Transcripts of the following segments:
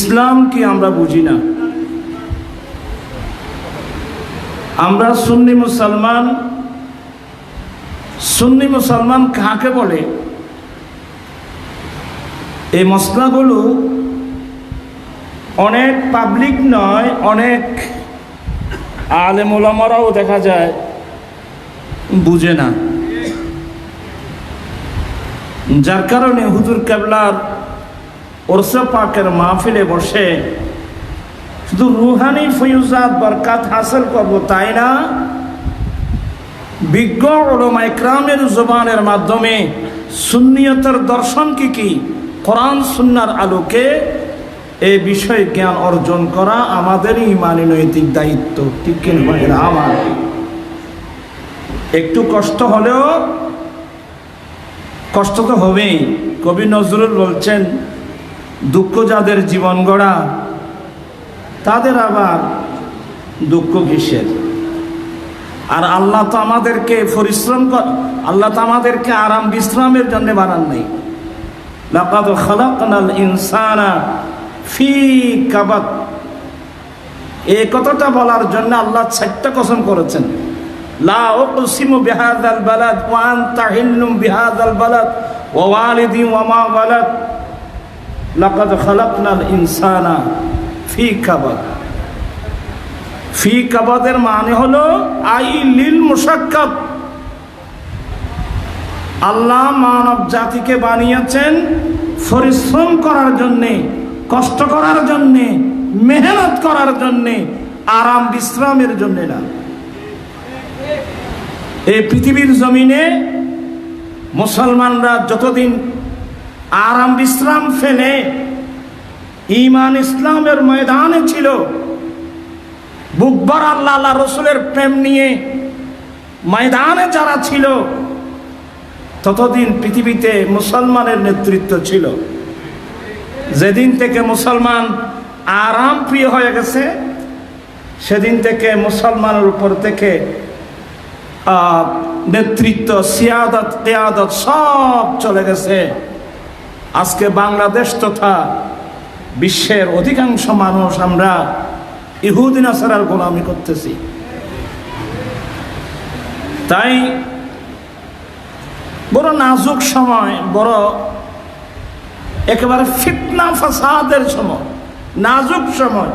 ইসলাম কি আমরা বুঝি না। আমরা সুন্নি মুসলমান কাকে বলে? এই মসলাগুলো অনেক পাবলিক নয়, অনেক আলেম ওলামারাও দেখা যায় বুঝে না। যার কারণে হুজুর কেবলার ওরসে পাকের মাহফিলে বসে শুধু রুহানি ফয়ুজাত বরকাত হাসিল করব তাই না, বিজ্ঞ উলামা ইকরামের জবানের মাধ্যমে সুন্নিয়তের দর্শন কি কোরআন সুন্নাহর আলোকে এই বিষয়ে জ্ঞান অর্জন করা আমাদেরই ইমানি নৈতিক দায়িত্ব। ঠিক কিনা? আমার একটু কষ্ট হলেও, কষ্ট তো হবেই। কবি নজরুল বলছেন, দুঃখ যাদের জীবন গড়া তাদের আবার দুঃখ কিসের? আর আল্লাহ তো আমাদেরকে আল্লাহ তো আমাদেরকে আরাম বিশ্রামের জন্য বানান নাই। লাকাদ খালাকনাল ইনসানা ফি কাবাদ, এই কথাটা বলার জন্য আল্লাহ 4টা কসম করেছেন। লা উকসিমু বিহাযাল বালাদ ওয়া আনতা হিল্লুম বিহাযাল বালাদ ওয়া ওয়ালিদিন ওয়া মা ওয়ালাদ লাকাদ খালাকনাল ইনসানা ফি কাবাদ। ফি কাবাদের মানে হলো আই লিল মুশাক্কাত। আল্লাহ মানব জাতিকে বানিয়েছেন পরিশ্রম করার জন্যে, কষ্ট করার জন্যে, মেহনত করার জন্যে, আরাম বিশ্রামের জন্যে না। এই পৃথিবীর জমিনে মুসলমানরা যতদিন আরাম বিশ্রাম ফেলে ঈমান ইসলামের ময়দানে ছিল, বুকভর আল্লাহ রসুলের প্রেম নিয়ে ময়দানে যারা ছিল, ততদিন পৃথিবীতে মুসলমানের নেতৃত্ব ছিল। যেদিন থেকে মুসলমান আরাম প্রিয় হয়ে গেছে, সেদিন থেকে মুসলমানের উপর থেকে নেতৃত্ব, সিয়াদত, কিয়াদত সব চলে গেছে। আজকে বাংলাদেশ তথা বিশ্বের অধিকাংশ মানুষ আমরা ইহুদি নাসারার গোলামি করতেছি। তাই বড় নাজুক সময়, বড় একেবারে ফিতনা ফাসাদের সময়, নাজুক সময়।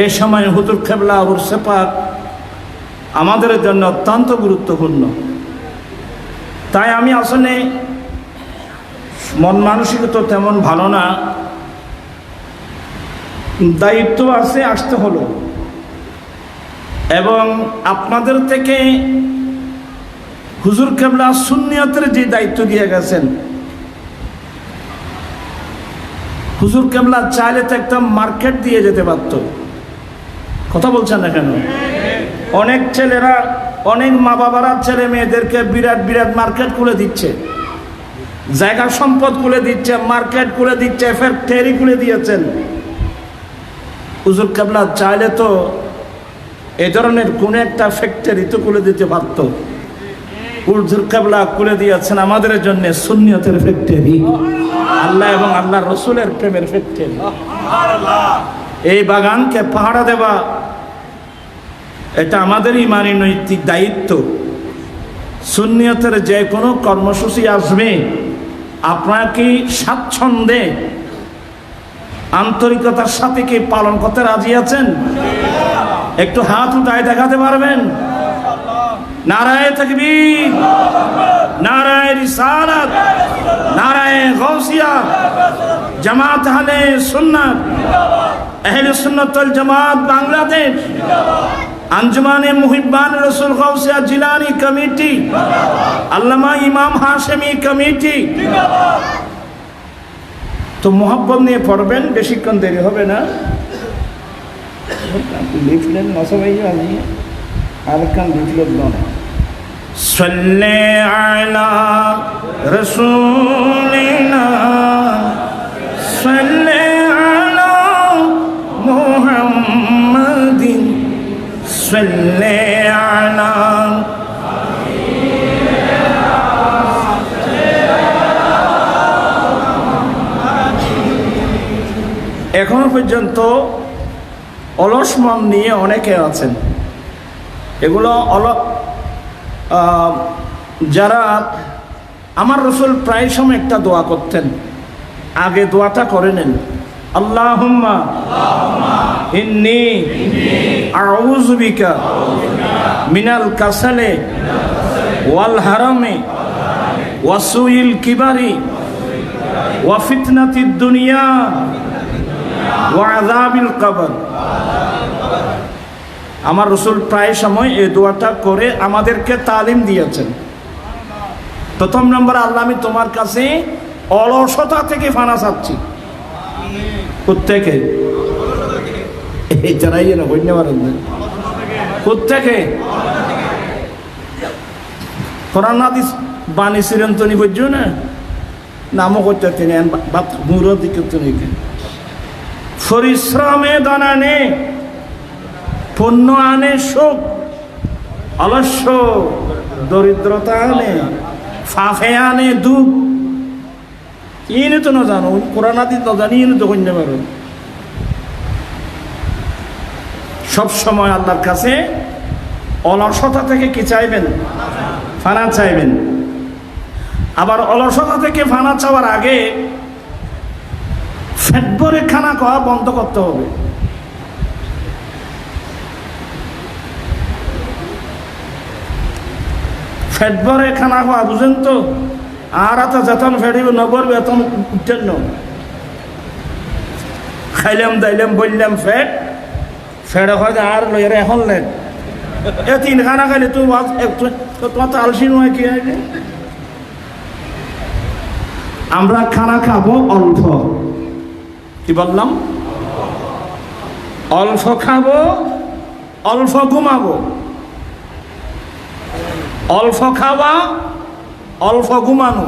এই সময় হুজুর কেবলা উরসে পাক আমাদের জন্য অত্যন্ত গুরুত্বপূর্ণ। তাই আমি আসলে মন মানসিকতা তেমন ভালো না, দায়িত্ব আছে, আসতে হলো। এবং আপনাদের থেকে হুজুর কেবলা সুন্নিয়তের যে দায়িত্ব দিয়ে গেছেন, হুজুর কেবলা চাইলে তো একটা মার্কেট দিয়ে যেতে পারত। কথা বলছেন না কেন? অনেক ছেলেরা, অনেক মা বাবারা ছেলে মেয়েদেরকে বিরাট বিরাট মার্কেট খুলে দিচ্ছে, জায়গা সম্পদ খুলে দিচ্ছে, মার্কেট খুলে দিচ্ছে, ফ্যাক্টরি খুলে দিয়েছেন। হুজুর কেবলা চাইলে তো এ ধরনের কোন একটা ফ্যাক্টরি তো খুলে দিতে পারত। হুজুর কেবলা খুলে দিয়েছেন আমাদের জন্য সুন্নিয়তের ফ্যাক্টরি, আল্লাহ এবং আল্লাহ রসুলের প্রেমের ফ্যাক্টরি। এই বাগানকে পাহারা দেওয়া এটা আমাদের ইমানি নৈতিক দায়িত্ব। সুন্নিয়তের যে কোনো কর্মসূচি আসবে, আপনারা কি স্বাচ্ছন্দ্যে আন্তরিকতার সাথে কি পালন করতে রাজি আছেন? একটু হাত উঠায় দেখাতে পারবেন? নারায়ে তাকবীর, নারায়ে রিসালাত, নারায়ে গাউসিয়া, জামাত আহলে সুন্নাত, আহলে সুন্নাত ওয়াল জামাত বাংলাদেশ, আঞ্জুমানে মুহিব্বান রাসূল গাউসিয়া জিলানী কমিটি, আল্লামা ইমাম হাশেমি কমিটি। তো মোহাব্বত নিয়ে পড়বেন, বেশিক্ষণ দেরি হবে না। লিখলেন নসবাই আমি আরেকখান লিখলেন নয়। সাল্লি আলা রাসূলিনা সাল্লি আলা মুহাম্মাদিন সাল্লি আলা এখনো পর্যন্ত অলস মন নিয়ে অনেকে আছেন। এগুলো যারা আমার রাসূল প্রায় সময় একটা দোয়া করতেন, আগে দোয়াটা করে নেন, আল্লাহুম্মা ইন্নী আউযু বিকা মিনাল কাসালি ওয়াল হারামি ওয়া সুইল কিবারি ওয়া ফিতনাতিদ দুনিয়া ওয়া আযাবিল কবর। আমার রাসূল প্রায় সময় এই দোয়াটা করে আমাদেরকে তালিম দিয়েছেন। প্রথম নম্বর, আল্লাহ আমি তোমার কাছে অলসতা থেকে ফানা চাচ্ছি। কোত্থেকে? এই যারাই না ধন্যবাদ। কোত্থেকে? কোরআন হাদিস বাণী চিরন্তনী বুঝছ না, নামও করতে তিনি মুরো দিকে তুমি পরিশ্রমে দানা নে পণ্য আনে সুখ, অলস্য দরিদ্রতা আনে, ফাফে আনে দুঃখ। ইনি তো না জানো, কোরআন হাদিস না জানি, ইনি তো কন্যা পারো। সবসময় আল্লাহর কাছে অলসতা থেকে কি চাইবেন? ফানা চাইবেন। আবার অলসতা থেকে ফানা চাওয়ার আগে পেট ভরে খানা খাওয়া বন্ধ করতে হবে। পেট ভরে খানা খাওয়া বুঝেন তো? আর এত যেতন ফেরিব নগর বেতন উঠেন, খাইলাম দাইলাম বললাম ফেট ফেড়ে হয় আর লইয়ার এখন লেন এ তিন খানা খাইলে তুই তোমার তো আলসি নয় কি? আমরা খানা খাবো অল্প, কি বললাম? অল্প খাবো, অল্প ঘুমাবো। অল্প খাওয়া, অল্প ঘুমানো।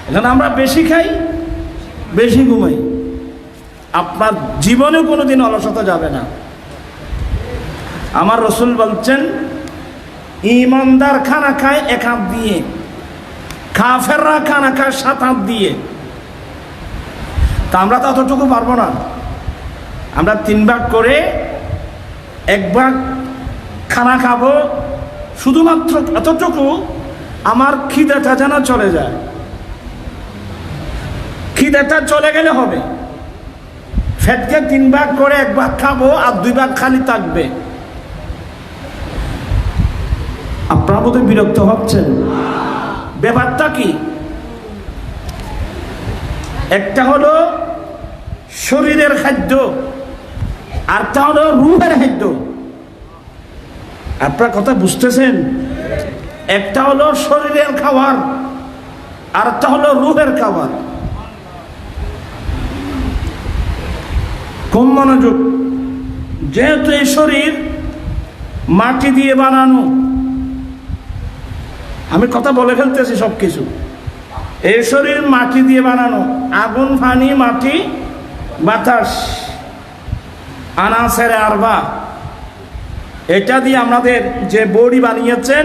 এখানে আমরা বেশি খাই, বেশি ঘুমাই। আপনার জীবনে কোনোদিন অলসতা যাবে না। আমার রাসূল বলছেন, ঈমানদার খানা খায় এক হাত দিয়ে, কাফেররা খানা খায় 7 হাত দিয়ে। তা আমরা তো অতটুকু পারবো না। আমরা 3 ভাগ করে 1 ভাগ খানা খাবো, শুধুমাত্র এতটুকু আমার খিদেটা যেন চলে যায়। খিদেটা চলে গেলে হবে। ফেটকে 3 ভাগ করে 1 ভাগ খাবো আর 2 ভাগ খালি থাকবে। আপনারা বোধহয় বিরক্ত হচ্ছেন। ব্যাপারটা কি? একটা হলো শরীরের খাদ্য, আরটা হলো রূহের খাদ্য। আপনার কথা বুঝতেছেন? একটা হলো শরীরের খাবার, আরটা হলো রূহের খাবার। কম মনোযোগ। যেহেতু এই শরীর মাটি দিয়ে বানানো, আমি কথা বলে ফেলতেছি সব কিছু। এই শরীর মাটি দিয়ে বানানো, আগুন, পানি, মাটি, বাতাস, আনাসের আরবা, এটা দিয়ে আমাদের যে বডি বানিয়েছেন,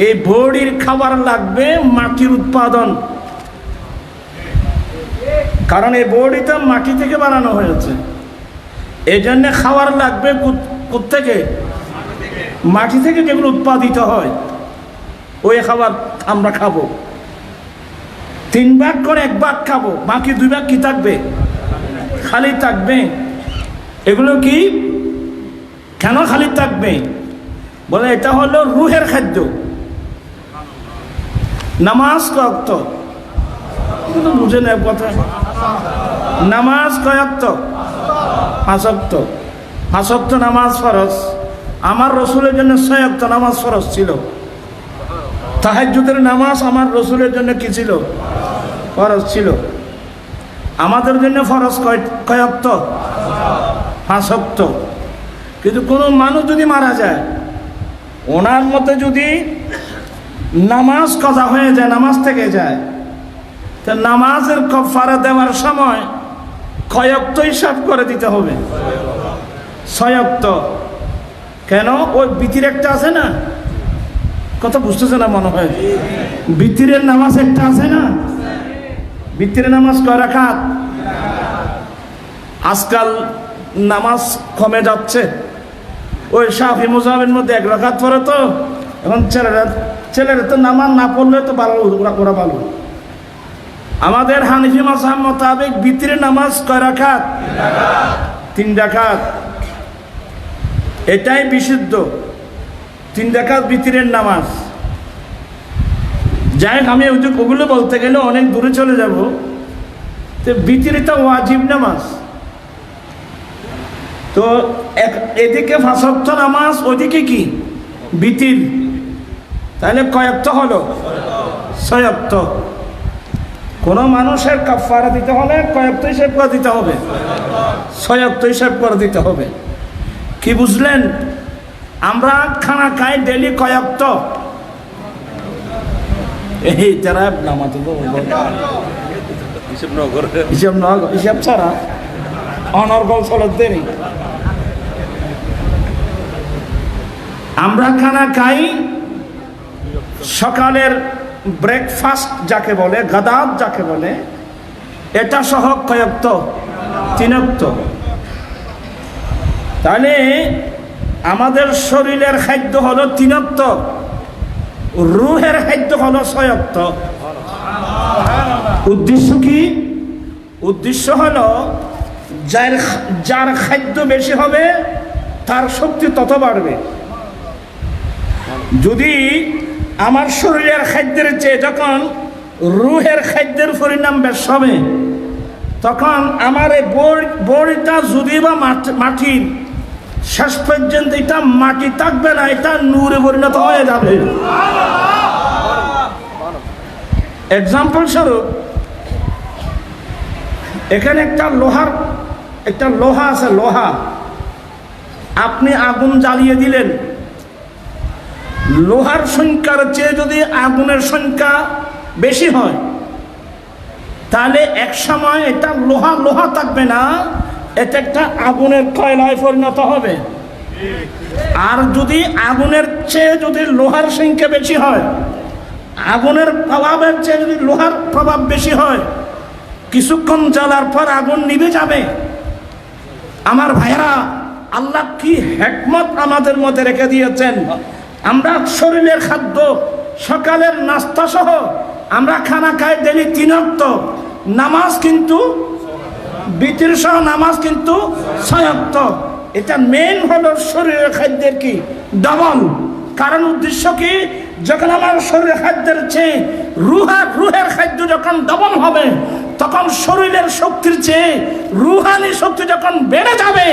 এই বডির খাবার লাগবে মাটির উৎপাদন। কারণ এই বডিটা মাটি থেকে বানানো হয়েছে। এই জন্য খাবার লাগবে কোত্থেকে? মাটি থেকে, যেগুলো উৎপাদিত হয় ওই খাবার আমরা খাবো। 3 ভাগ করে 1 ভাগ খাবো, বাকি 2 ভাগ কি থাকবে? খালি থাকবে। এগুলো কি কেন খালি থাকবে? বলে এটা হলো রূহের খাদ্য। নামাজ কয় ওয়াক্ত? বুঝে নেয় কথা। নামাজ কয় ওয়াক্ত? 5 ওয়াক্ত। 5 ওয়াক্ত নামাজ ফরজ। আমার রাসূলের জন্য 6 ওয়াক্ত নামাজ ফরজ ছিল। তাহাজ্জুদের নামাজ আমার রাসূলের জন্য কি ছিল? ফরজ ছিল। আমাদের জন্য ফরজ কয় ওয়াক্ত? 5 ওয়াক্ত। কিন্তু কোনো মানুষ যদি মারা যায়, ওনার মতে যদি নামাজ কাজা হয়ে যায়, নামাজ থেকে যায়, তা নামাজের কাফারা দেওয়ার সময় কয় ওয়াক্ত হিসাব করে দিতে হবে? 6 ওয়াক্ত। কেন? ওই ভিতরে একটা আছে না, কথা বুঝতেছে না মনে হয়। ভিতরের নামাজ একটা আছে না। ভিতরের নামাজ কয় রাকাত? আজকাল নামাজ কমে যাচ্ছে। ওই শাফি মুজাহিবের মধ্যে 1 রাকাত পড়ে, তো এখন ছেলেরা তো নামাজ না পড়লে তো ভালো, ওরা ভালো। আমাদের হানিফি মাযহাব মোতাবেক বিতরের নামাজ কয় রাকাত? 3 রাকাত। এটাই বিশুদ্ধ, 3 রাকাত বিতরের নামাজ। যাই হোক, আমি ওগুলো বলতে গেলে অনেক দূরে চলে যাব। তো বিতরিটা ওয়াজিব নামাজ, তো এদিকে 5 ওয়াক্ত নামাজ, ওইদিকে কি বিতির, তাহলে কয়েকটা হলো? 6 ওয়াক্ত। কোনো মানুষের কাফারা দিতে হলে কয়েকটা হিসাব করে দিতে হবে, 6 ওয়াক্ত হিসাব করে দিতে হবে। কি বুঝলেন? আমরা খানা খাই ডেলি কয়েকট, এই যারা নামাজ হিসাব ছাড়া অনর্গল চলত দেরি। আমরা খানা খাই সকালের ব্রেকফাস্ট যাকে বলে, গাদাত যাকে বলে, এটা সহ কয়েকট? 3 ওয়াক্ত। তাহলে আমাদের শরীরের খাদ্য হলো 3 ওয়াক্ত, রুহের খাদ্য হলো 6 ওয়াক্ত। উদ্দেশ্য কি? উদ্দেশ্য হলো যার খাদ্য বেশি হবে তার শক্তি তত বাড়বে। যদি আমার শরীরের খাদ্যের চেয়ে যখন রুহের খাদ্যের পরিণাম বেশ হবে, তখন আমার এই বড়িটা যদি বা মাটির শেষ পর্যন্ত এটা মাটি থাকবে না, এটা নূরে পরিণত হয়ে যাবে। এক্সাম্পল স্বরূপ, এখানে একটা লোহা আছে, লোহা আপনি আগুন জ্বালিয়ে দিলেন, লোহার সংখ্যার চেয়ে যদি আগুনের সংখ্যা বেশি হয়, তাহলে এক সময় এটা লোহা থাকবে না, এটা একটা আগুনের কয়লায় পরিণত হবে। আর যদি আগুনের চেয়ে যদি লোহার সংখ্যা বেশি হয়, আগুনের প্রভাবের চেয়ে যদি লোহার প্রভাব বেশি হয়, কিছুক্ষণ জ্বালার পর আগুন নিভে যাবে। আমার ভাইরা, আল্লাহ কি হিকমত আমাদের মধ্যে রেখে দিয়েছেন। আমরা শরীরের খাদ্য, সকালের নাস্তা সহ আমরা খানা খাই ডেলি 3 ওয়াক্ত, নামাজ কিন্তু বিতির সহ নামাজ কিন্তু 6 ওয়াক্ত। এটা মেইন হলো শরীরের খাদ্যের কি ডবল। কারণ উদ্দেশ্য কি? যখন আমার শরীরের খাদ্যের চেয়ে রুহের খাদ্য যখন ডবল হবে, তখন শরীরের শক্তির চেয়ে রুহানি শক্তি যখন বেড়ে যাবে,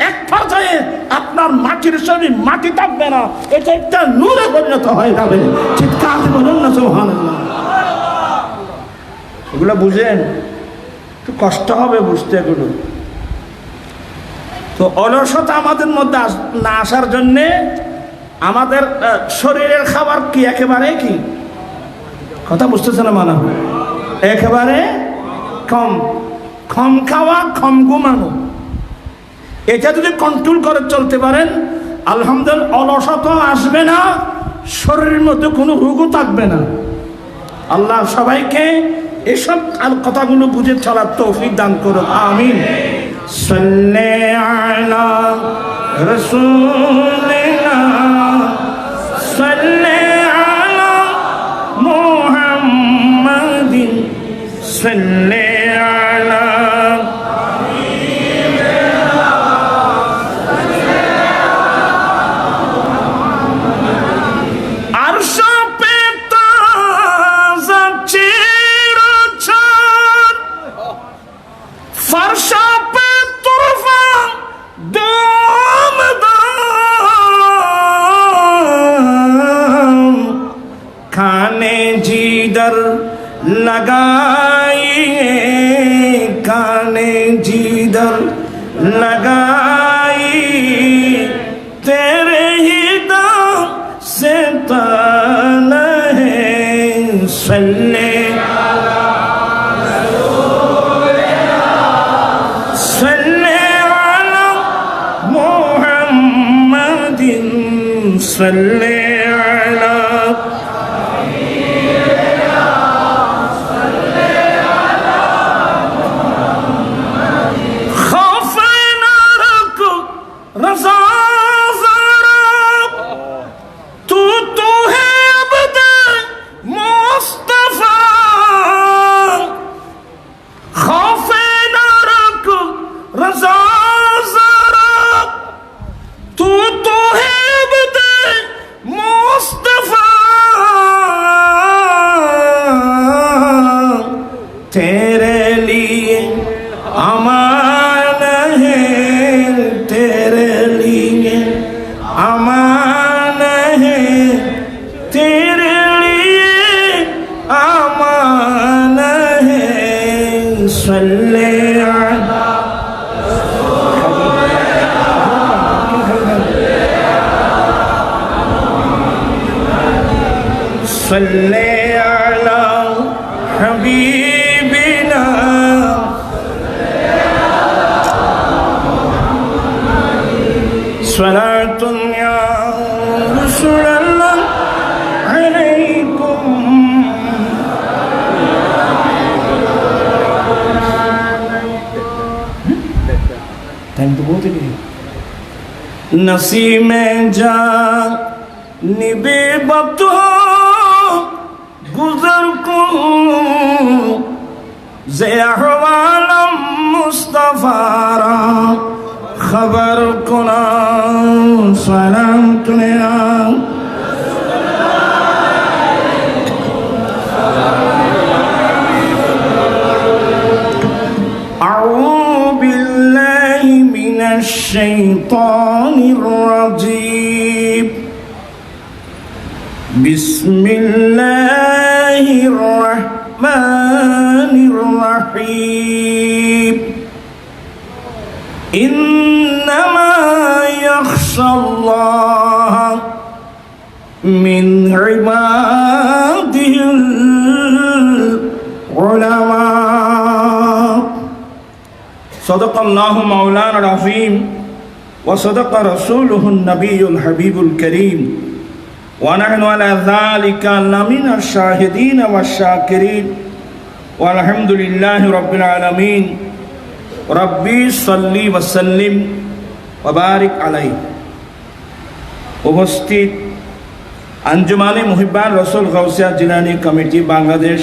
এক পর্যায়ে আপনার মাটির শরীর মাটি থাকবে না, এটা একটা নূরে পরিণত হয়ে যাবে। চিৎকার বলুন না সুবহানাল্লাহ। এগুলো বুঝেন, একটু কষ্ট হবে বুঝতে এগুলো। তো অলসতা আমাদের মধ্যে না আসার জন্যে আমাদের শরীরের খাবার কি একেবারে কি, কথা বুঝতেছে না মানা, একেবারে কম খাওয়া, কম ঘুমানো, এটা যদি কন্ট্রোল করে চলতে পারেন, আলহামদুলিল্লাহ, অলসতা আসবে না, শরীরের মধ্যে কোনো রোগও থাকবে না। আল্লাহ সবাইকে এসব কথাগুলো বুঝে চলার তৌফিক দান করুন, আমিন। সাল্লাল্লাহু আলা রাসূলিনা সাল্লাল্লাহু আলা মুহাম্মাদিন সাল্লাল্লাহু আলা लगाइए काने जिधर लगाई तेरे ही दाम से ताना है सल्ले सल्ले अला मुहम्मदिन सल्ले अला صلي على صلي على حبيبنا صلاة يا رسول الله عليكم टाइम तो बहुत ही नसीब में जा निबे वक्त गुजर को ज़हवालम मुस्तफ़ारा खबर कुना सलाम तुनिया الشيطان الرجيم بسم الله الرحمن الرحيم إنما يخشى الله من عباده العلماء صدق الله مولانا العظيم وصدق رسوله النبي الحبيب الكريم ونحن على ذلك لمن الشاهدين والشاكرين والحمد لله رب العالمين ربي صل وسلم وبارك عليه উপস্থিত আঞ্জুমানে মুহিব্বান রসুল গাউসিয়া জিলানী কমিটি বাংলাদেশ,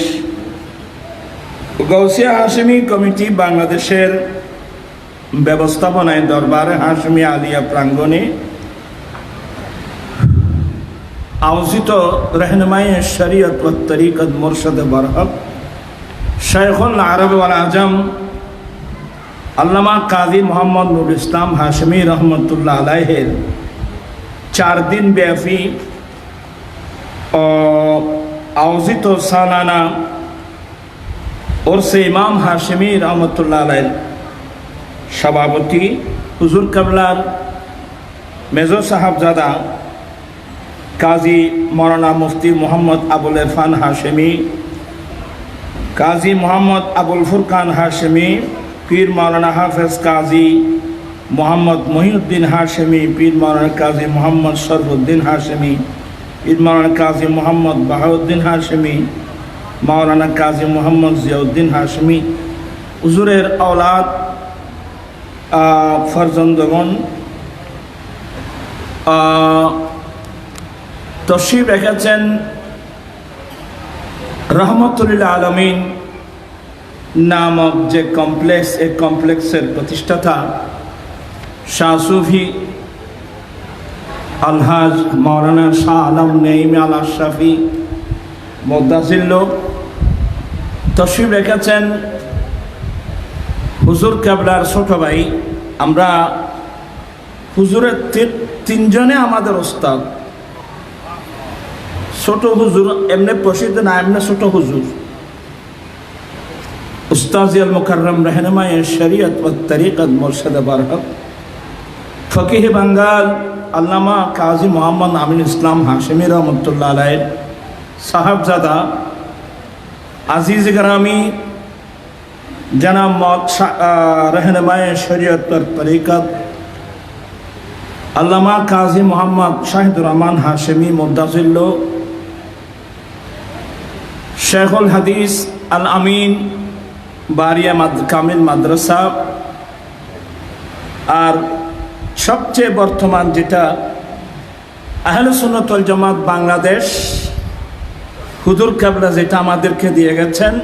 গাউসিয়া হাশেমি কমিটি বাংলাদেশের ব্যবস্থাপনায় দরবারে হাশমি আলিয়া প্রাঙ্গণে আয়োজিত रहनुमाई शरीयत व तरीक़त मुर्शद बरहक शेखुल अरब वल आजम আল্লামা কাজী মোহাম্মদ নুরুল ইসলাম হাশমি রহমতুল্লাহ আলাইহির 4 দিন ব্যাপী আয়োজিত সালানা ওরসে ইমাম হাশমি রহমতুল্লাহ আলাইহির সভাপতি হুজুর কাবলার মেজর সাহাবজাদা কাজী মৌলানা মুফতি মোহাম্মদ আবুল ইরফান হাশেমি, কাজী মোহাম্মদ আবুল ফুরকান হাশেমি, পীর মৌলানা হাফেজ কাজী মোহাম্মদ মহিউদ্দিন হাশেমি, পীর মৌলানা কাজী মোহাম্মদ শরফুদ্দিন হাশেমি, পীর মৌলানা কাজী মোহাম্মদ বাহাউদ্দিন হাশেমি, মৌলানা কাজী মোহাম্মদ জিয়াউদ্দিন হাশেমি, হুজুরের औलाद ফরজন্দগণ তশরিফ রেখেছেন। রহমতুল আলমিন নামক যে কমপ্লেক্স, এই কমপ্লেক্সের প্রতিষ্ঠাতা শাহ সুফি আলহাজ মৌলানা শাহ আলম নেইম আল আশরাফি মোদ্দাজিল্ল তশরিফ রেখেছেন। হুজুর কেবলার ছোট ভাই, আমরা হুজুরের 3জনে আমাদের ওস্তাদ। ছোট হুজুর এমনি প্রসিদ্ধ না, এমনি ছোট হুজুর উস্তাজি আল মুকাররম रहनुमाई शरीयत व तरीक़त मुर्शद बरहक फकीह बंगाल আল্লামা কাজী মোহাম্মদ আমিন ইসলাম হাশেমি রহমতুল্লাহ আলাইহির সাহাবজাদা আজিজ গ্রামী जनाब रहनुमाई शरीयत व तरीक़त अल्लामा काजी मोहम्मद शाहिदुर रहमान हाशमी मुद्दाजिल्ल, शेखुल हदीस अल अमीन बारिया कामिल माद्रासा, और सबचेয়ে বর্তমান যেটা আহলে সুন্নাত ওয়াল জামাত বাংলাদেশ হুজুর কেবলা যেটা আমাদেরকে দিয়ে গেছেন,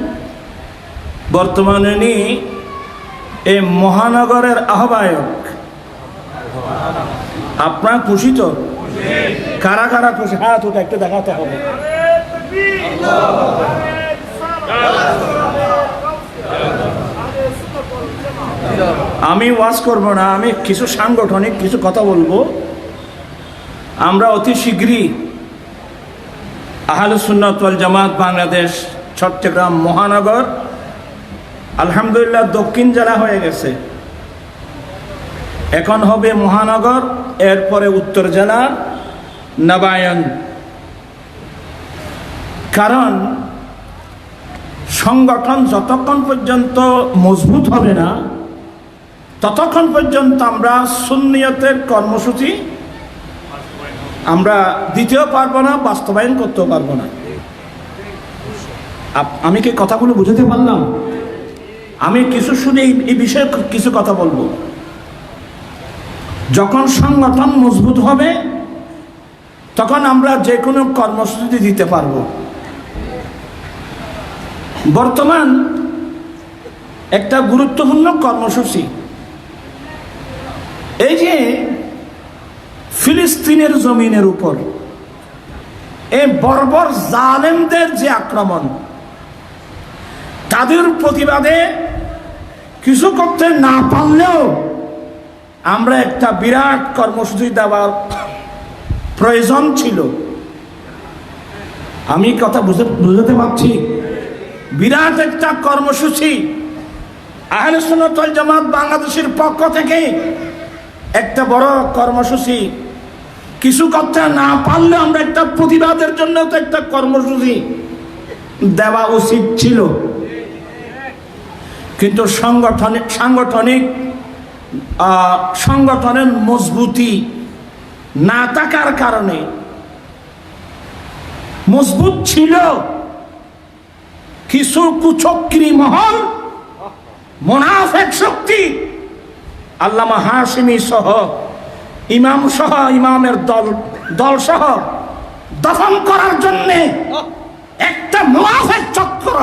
বর্তমানে উনি এই মহানগরের আহ্বায়ক। আপনার খুশি তো? কারা কারা খুশি? হাত উঠে একটু দেখাতে হবে। আমি ওয়াজ করব না, আমি কিছু সাংগঠনিক কিছু কথা বলবো। আমরা অতি শীঘ্রই আহলে সুন্নাত ওয়াল জামাত বাংলাদেশ চট্টগ্রাম মহানগর আলহামদুলিল্লাহ দক্ষিণ জেলা হয়ে গেছে, এখন হবে মহানগর, এরপরে উত্তর জেলা নবায়ন। কারণ সংগঠন যতক্ষণ পর্যন্ত মজবুত হবে না ততক্ষণ পর্যন্ত আমরা সুন্নিয়তের কর্মসূচি আমরা দিতেও পারবো না, বাস্তবায়ন করতেও পারবো না। আমি কি কথাগুলো বুঝাতে পারলাম? আমি কিছু শুনে এই বিষয়ে কিছু কথা বলবো। যখন সংগঠন মজবুত হবে তখন আমরা যে কোনো কর্মসূচি দিতে পারবো। বর্তমান একটা গুরুত্বপূর্ণ কর্মসূচি এই যে ফিলিস্তিনের জমিনের উপর এই বর্বর জালেমদের যে আক্রমণ, তাদের প্রতিবাদে কিছু করতে না পারলেও আমরা একটা বিরাট কর্মসূচি দেওয়ার প্রয়োজন ছিল। আমি কথা বুঝাতে পারছি? বিরাট একটা কর্মসূচি আহলে সুন্নাত ওয়াল জামাত বাংলাদেশের পক্ষ থেকে একটা বড় কর্মসূচি, কিছু করতে না পারলে আমরা একটা প্রতিবাদের জন্য তো একটা কর্মসূচি দেওয়া উচিত ছিল। কিন্তু সংগঠনের মজবুতি না থাকার কারণে, মজবুত ছিল কিছু কুচক্রী মহল, মুনাফিক শক্তি, আল্লামা হাশিমি সহ ইমামের দল সহ দফন করার জন্যে একটা মুনাফিক চক্র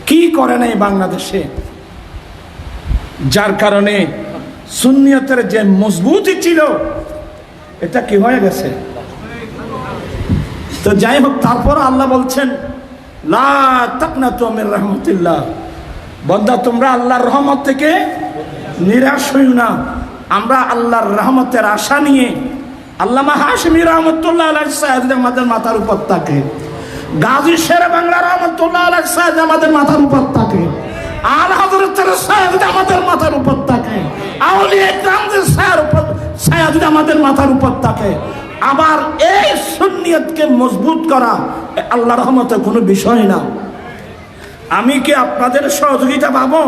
কি করে নাই বাংলাদেশে, যার কারণে সুন্নিয়তের যে মজবুতি ছিল এটা কি হয়ে গেছে। তো যাই হোক, তারপর আল্লাহ বলছেন লা তাকনাতু মির রাহমাতিল্লাহ, বান্দা তোমরা আল্লাহর রহমত থেকে নিরাশ হইও না। আমরা আল্লাহর রহমতের আশা নিয়ে, আল্লামা হাশিমি রহমতুল্লাহ আলাইহি সাহেব আমাদের মাথার উপর থাকে, গাজী শেরে বাংলা রহমতুল্লাহ আলাইহি সাহেব আমাদের মাথার উপর থাকে, আল হযরতের সাহেব আমাদের মাথার উপর থাকে, আউলিয়া কিরামদের সাহেব আমাদের মাথার উপর থাকে। আবার এই সুন্নিয়তকে মজবুত করা আল্লাহর রহমতের কোনো বিষয় না। আমি কি আপনাদের সহযোগিতা পাবো?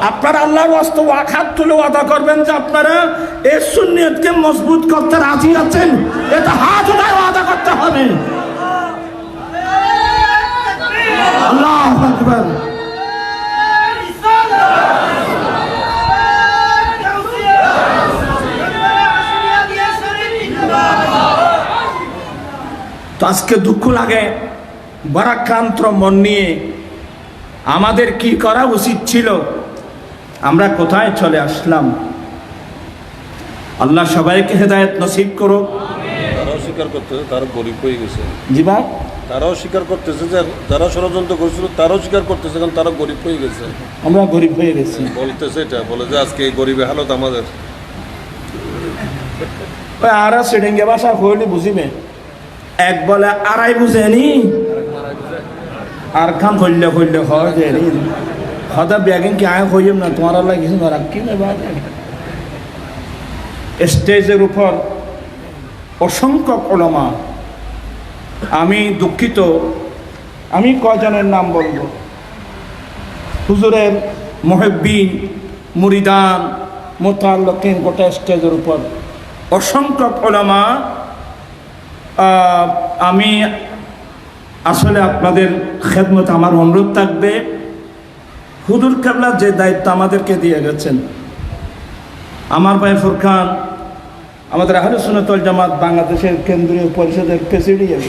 আপনারা আল্লাহর ওয়াস্তে হাত তুলে ওয়াদা করবেন যে আপনারা এই সুন্নিয়তকে মজবুত করতে রাজি আছেন? এটা হাত উঠায় ওয়াদা করতে হবে। আল্লাহু আকবার। তো আজকে দুঃখ লাগে, ভারাক্রান্ত মন নিয়ে আমাদের কি করা উচিত ছিল, আমরা কোথায় চলে আসলাম। আল্লাহ সবাইকে হেদায়েত নসিব করুক। তারাও স্বীকার করতেছে তারা গরিব হয়ে গেছে। জি ভাই, তারাও স্বীকার করতেছে যে যারা ষড়যন্ত্র করেছিল তারাও স্বীকার করতেছে, কারণ তারা গরিব হয়ে গেছে। আমরা গরিব হয়ে গেছি বলতেছে, এটা বলে যে আজকে এই গরিবের হালত আমাদের। আর সেডিঙ্গে ভাষা হইলে বুঝিবে, এক বলে আড়াই বুঝেনি, আর খান হইলে হয় দেনি হদা ব্যাগিং কি আয় হইম না, তোমার আল্লাহ কিছু রাখি না। স্টেজের উপর অসংখ্য ওলামা, আমি দুঃখিত, আমি কয়জনের নাম বলবো, হুজুরের মুহিব্বিন, মুরিদান, মুতাআল্লিকিন, গোটা স্টেজের উপর অসংখ্য ওলামা। আমি আসলে আপনাদের খেদমতে আমার অনুরোধ থাকবে, হুজুর কেবলা যে দায়িত্ব আমাদেরকে দিয়ে গেছেন, আমার ভাই ফুরকান আমাদের আহলে সুন্নাত ওয়াল জামাত বাংলাদেশের কেন্দ্রীয় পরিষদের প্রেসিডিয়াম,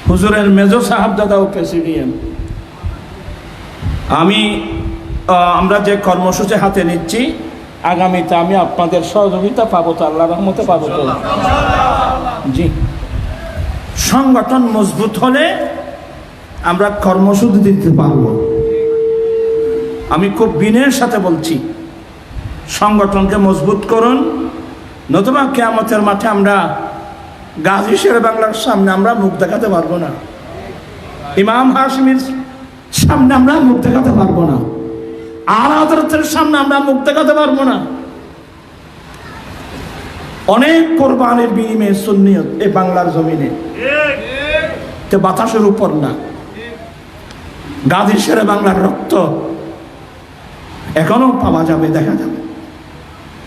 হুজুরের মেজো সাহেবজাদাও প্রেসিডিয়াম, আমরা যে কর্মসূচি হাতে নিচ্ছি আগামীতে আমি আপনাদের সহযোগিতা পাবো তো, আল্লাহর রহমতে পাবো তো। জি, সংগঠন মজবুত হলে আমরা কর্মসূচি দিতে পারবো। আমি খুব বিনয়ের সাথে বলছি, সংগঠনকে মজবুত করুন, নতুবা কিয়ামতের মাঠে আমরা গাজী শেরে বাংলার সামনে আমরা মুখ দেখাতে পারবো না। ইমাম হাশিমের সামনে আমরা মুখ দেখাতে পারবো না, আলা হযরতের সামনে আমরা মুখ দেখাতে পারবো না। অনেক কোরবানির বিনিময়ে সুন্নিয়ত এই বাংলার জমিনে, তো বাতাসের উপর না। গাজী শেরে বাংলার রক্ত এখনো পাওয়া যাবে, দেখা যাবে,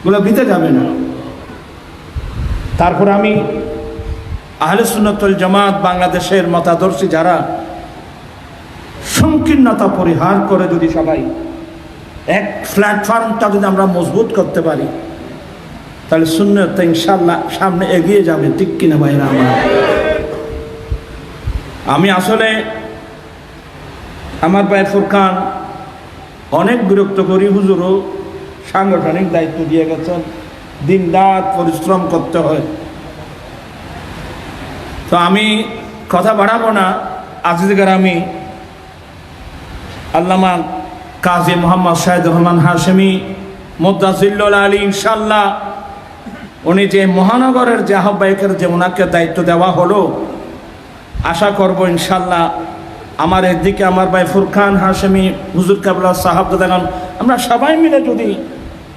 ওগুলো দিতে যাবে না। তারপর আমি আহলে সুন্নাত ওয়াল জামাত বাংলাদেশের মতাদর্শী যারা, সংকীর্ণতা পরিহার করে যদি সবাই এক প্ল্যাটফর্মটা যদি আমরা মজবুত করতে পারি, তাহলে সুন্নাত ইনশাআল্লাহ সামনে এগিয়ে যাবে, ঠিক কিনা ভাইরা আমার? আমি আসলে আমার ভাই ফুরকান অনেক বিরক্ত করি, হুজুরও সাংগঠনিক দায়িত্ব দিয়ে গেছেন, দিন রাত পরিশ্রম করতে হয়। তো আমি কথা বাড়াবো না। আজিজগার আমি আল্লামা কাজী মোহাম্মদ শাহিদুর রহমান হাশেমি মুদ্দাজিল্লুল আলী, ইনশাআল্লাহ উনি যে মহানগরের যে আহ্বায়কের যে ওনাকে দায়িত্ব দেওয়া হলো, আশা করব ইনশাআল্লাহ আমার একদিকে আমার ভাই ফুরকান হাশেমি, হুজুর কাবলা সাহাব দাদাগান, আমরা সবাই মিলে যদি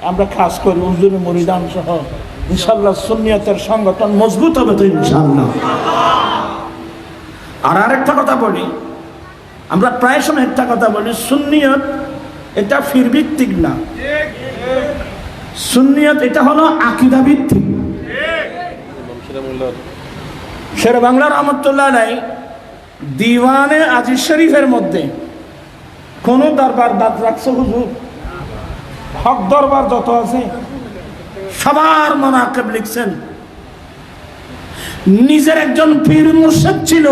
আমরা কাজ করি, হুজুর মুরিদান সহ, ইনশাআল্লাহ সুন্নিয়তের সংগঠন মজবুত হবে তো ইনশাআল্লাহ। আর আরেকটা কথা বলি, আমরা প্রায় সময় একটা কথা বলি, সুন্নিয়ত এটা ফিরভিত্তিক না, সুন্নিয়ত এটা হলো আকীদা ভিত্তিক। শেরে বাংলা রহমতুল্লাহ আলাইহি দিওয়ানে আজিজ শরীফের মধ্যে কোন দরবার বাদ রাখছে হুজুর? হক দরবার যত আছে সবার মানাকিব লিখছেন। নিজের একজন পীর মুর্শিদ ছিল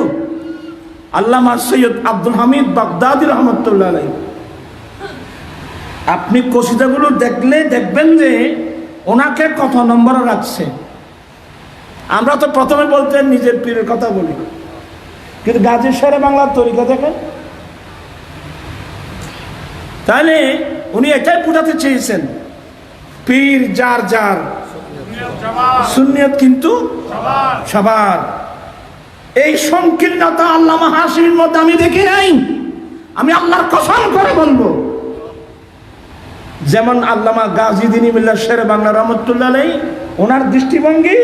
আল্লামা সৈয়দ আব্দুল হামিদ বাগদাদী রহমতুল্লাহ আলাইহি। আপনি কসিদাগুলো দেখলে দেখবেন যে ওনাকে কত নম্বরে রাখছে। আমরা তো প্রথমে বলতেন নিজের পীরের কথা বলি, কিন্তু গাজী শেরে বাংলার তরিকা দেখেন। তাহলে উনি এটাই বোঝাতে চেয়েছেন, পীর যার যার, সুন্নিয়ত কিন্তু সবার। এই সংকীর্ণতা আল্লামা হাশিমির মধ্যে আমি দেখি নাই, আমি আল্লাহর কসম করে বলবো। যেমন আল্লামা গাজী দ্বীন মিল্লাত শেরে বাংলা রহমতুল্লাহ আলাইহি ওনার দৃষ্টিভঙ্গি,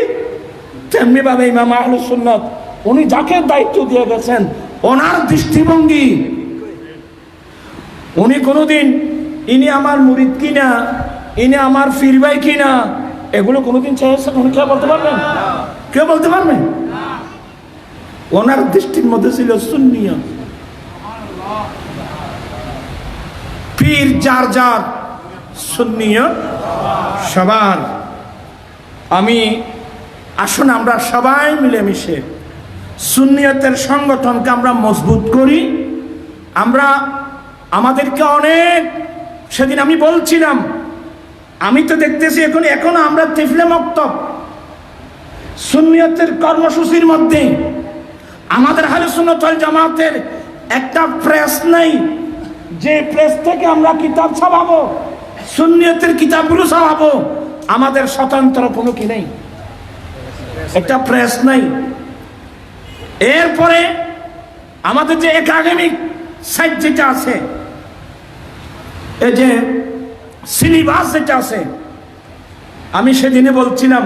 তেমনি ভাবে ইমাম আহলুস সুন্নাত উনি যাকে দায়িত্ব দিয়ে গেছেন ওনার দৃষ্টিভঙ্গি, উনি কোনোদিন ইনি আমার মুরিদ কিনা, ইনি আমার পীর ভাই কিনা, এগুলো কোনোদিন চেয়েছেন? উনি কেউ বলতে পারবেন? কেউ বলতে পারবেন? ওনার দৃষ্টির মধ্যে ছিল সুন্নিয়ত, পীর যার যার, সুন্নিয়ত সবার। আমি আসুন আমরা সবাই মিলেমিশে সুন্নিয়তের সংগঠনকে আমরা মজবুত করি। আমরা আমাদেরকে অনেক, সেদিন আমি বলছিলাম, আমি তো দেখতেছি এখন আমরা তিফলে মক্তব সুন্নিয়তের কর্মসূচির মধ্যে আমাদের আহলে সুন্নাত ওয়াল জামাতের একটা প্রেস নেই, যে প্রেস থেকে আমরা কিতাব ছাপাবো, সুন্নিয়তের কিতাবগুলো ছাপাবো। আমাদের স্বতন্ত্র কোনো কি নেই, একটা প্রেস নেই। এরপরে আমাদের যে একাডেমিক সাইট যেটা আছে, এই যে সিলেবাস যেটা আছে, আমি সেদিনে বলছিলাম,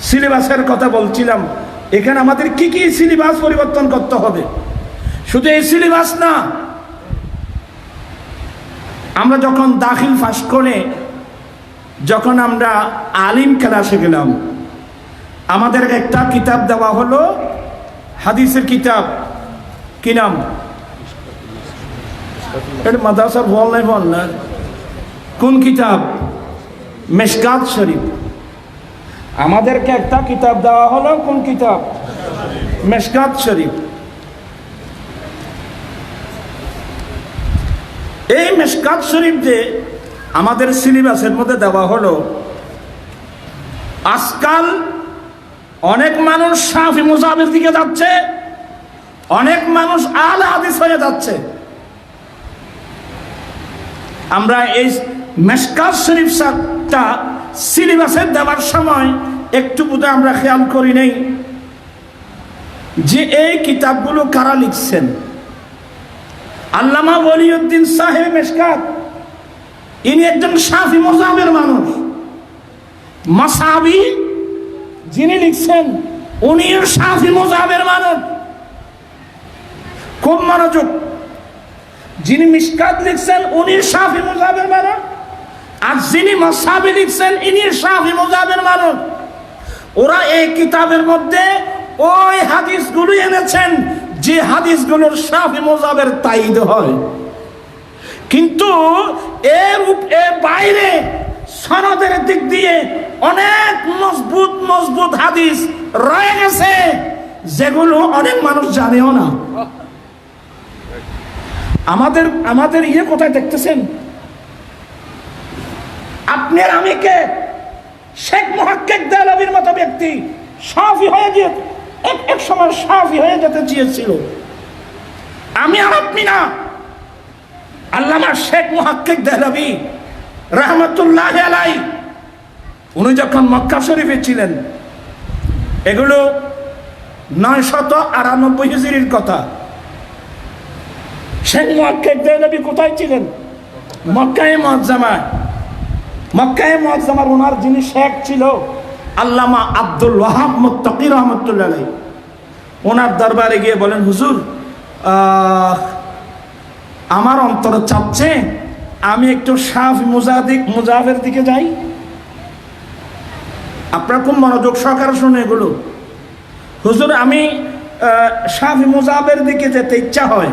সিলেবাসের কথা বলছিলাম, এখানে আমাদের কি কি সিলেবাস পরিবর্তন করতে হবে। শুধু এই সিলেবাস না, আমরা যখন দাখিল পাস করে যখন আমরা আলিম ক্লাসে গেলাম, আমাদের একটা কিতাব দেওয়া হলো, হাদিসের কিতাব। কি নাম? এটা মাদ্রাসার বল নাই, বল না কোন কিতাব? মিশকাত শরীফ। আমাদেরকে একটা কিতাব দেওয়া হলো, কোন কিতাব? মিশকাত শরীফ। এই মিশকাত শরীফ যে আমাদের সিলেবাসের মধ্যে দেওয়া হলো, আজকাল অনেক মানুষ শাফি মুযাহাবের দিকে যাচ্ছে, অনেক মানুষ আহলে হাদিস হয়ে যাচ্ছে। আমরা এই মিশকাত শরীফটা সিলেবাসে দেওয়ার সময় একটু বোধহয় আমরা খেয়াল করি নেই। যে এই কিতাবগুলো কারা লিখছেন। আল্লামা ওলিউদ্দিন সাহেব মেশকাত, ইনি একজন শাফি মাযহাবের মানুষ। মাসাবি যিনি লিখছেন উনি শাফি মাযহাবের মানুষ। খুব মনোযোগ, যিনি মিশকাত লিখছেন উনি শাফি মাযহাবের মানুষ, আর যিনি মাসাবি লিখছেন ইনি শাফি মাযহাবের মানুষ। ওরা এই কিতাবের মধ্যে ওই হাদিসগুলো এনেছেন যে হাদিসগুলোর শাফি মাযহাবের তাইদ হয়, কিন্তু এর বাইরে সনদের দিক দিয়ে অনেক মজবুত মজবুত হাদিস রয়ে গেছে যেগুলো অনেক মানুষ জানেও না। আমাদের ইয়ে কোথায় দেখতেছেন? আপনার আমি কে? শেখ মুহাক্কিক দেহলভির মতো ব্যক্তি শাফি হয়ে গিয়ে এক সময় শাফি হয়ে যেতে চেয়েছিল। আমি আর আপনি না, আল্লামা শেখ মুহাক্কিক দেহলভি রাহমাতুল্লাহ আলাইহি, উনি যখন মক্কা শরীফে ছিলেন, এগুলো 998 হিজরির কথা। শেখ মুহাক্কিক দেহলভি কোথায় ছিলেন? মক্কায়ে মুআজ্জামায়। মক্কায়ে মুআজ্জামার ওনার যিনি শেখ ছিল আল্লামা আব্দুল ওয়াহাব মুত্তাকি রহমাতুল্লাহ আলাইহি, ওনার দরবারে গিয়ে বলেন, হুজুর আমার অন্তর চাচ্ছে আমি একটু শাফি মুযহাবের দিকে যাই। আপনারা খুব মনোযোগ সহকারে শুনে এগুলো। হুজুর আমি শাফি মুযহাবের দিকে যেতে ইচ্ছা হয়।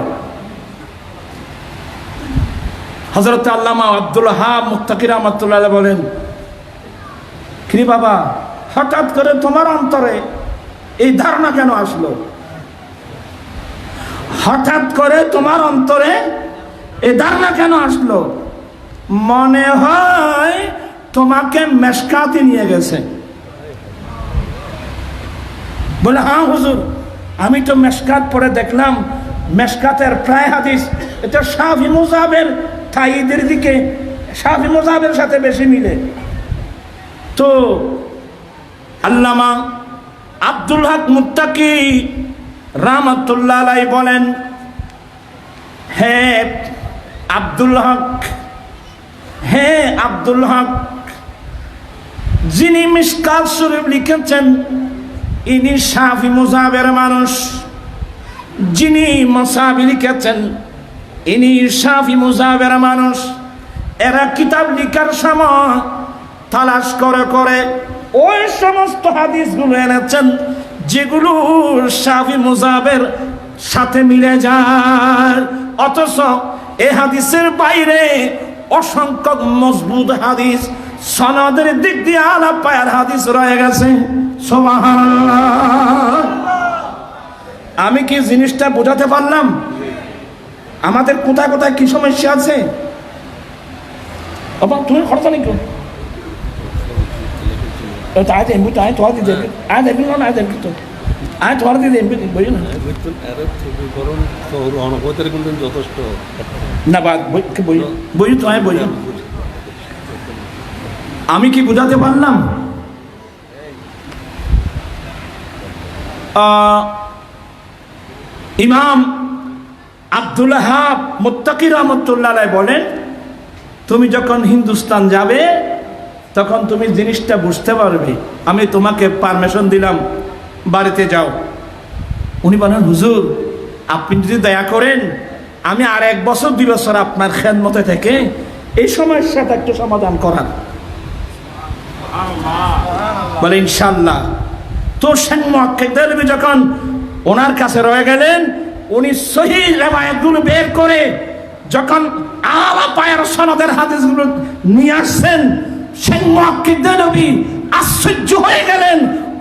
হযরত আল্লামা আব্দুল ওয়াহাব মুত্তাকি রহমাতুল্লাহ আলাইহি বলেন, কি বাবা, হঠাৎ করে তোমার অন্তরে এই ধারণা কেন আসলো? হঠাৎ করে তোমার অন্তরে এই ধারণা কেন আসলো? মনে হয় তোমাকে মেশকাতে নিয়ে গেছে। বলে, হ্যাঁ হুজুর, আমি তো মেশকাত পড়ে দেখলাম, মেশকাতের প্রায় হাদিস এটা শাফি মুযহাবের তাইদের দিকে, শাফি মুযহাবের সাথে বেশি মিলে। তো আল্লামা আব্দুল হক মুত্তাকি রাহমাতুল্লাহ আলাইহি বলেন, হে আব্দুল হক, হে আব্দুল হক, যিনি মিশকাত শরীফ লিখেছেন ইনি শাফি মুযহাবের মানুষ, যিনি মাসাবি লিখেছেন ইনি শাফি মুযহাবের মানুষ। এরা কিতাব লিখার সময় তালাশ করে করে ওই সমস্ত হাদিসগুলো এনেছেন যেগুলো শাফি মুযহাবের সাথে মিলে যায়, অথচ এই হাদিসের বাইরে অসংখ্য মজবুত হাদিস সনদের দিক দিয়ে আলা পায়ার হাদিস রয়ে গেছে। সুবহানাল্লাহ। আমি কি জিনিসটা বোঝাতে পারলাম? আমাদের কোথায় কোথায় কি সমস্যা আছে? তুমি খরচ নেই কেউ তাই এমবি, তাই তোমার দিতে আয় দেখবি না, আয় দেখবি তো, আয় তোমার দিতে এমবি বই না যথেষ্ট না বই বই তো আয় বই। আমি কি বোঝাতে পারলাম? ইমাম আব্দুল ওয়াহাব মুত্তাকি রহমাতুল্লাহ আলাইহি বলেন, তুমি যখন হিন্দুস্তান যাবে তখন তুমি জিনিসটা বুঝতে পারবে। আমি তোমাকে পারমিশন দিলাম, বাড়িতে যাও। উনি বলেন, হুজুর আপনি যদি দয়া করেন আমি আর 1 বছর 2 বছর আপনার খেদমতে থেকে এই সমস্যাটা একটু সমাধান করার। বলে ইনশাআল্লাহ। তো শেখ মুহাক্কিক দেহলভি যখন ওনার কাছে রয়ে গেলেন, উনি সহিহ রিওয়ায়াতগুলো বের করে যখন আলা পায়ের সনদের হাদিসগুলো নিয়ে আসছেন, শেখ মুহাক্কিক দেহলভি আশ্চর্য হয়ে গেলেন।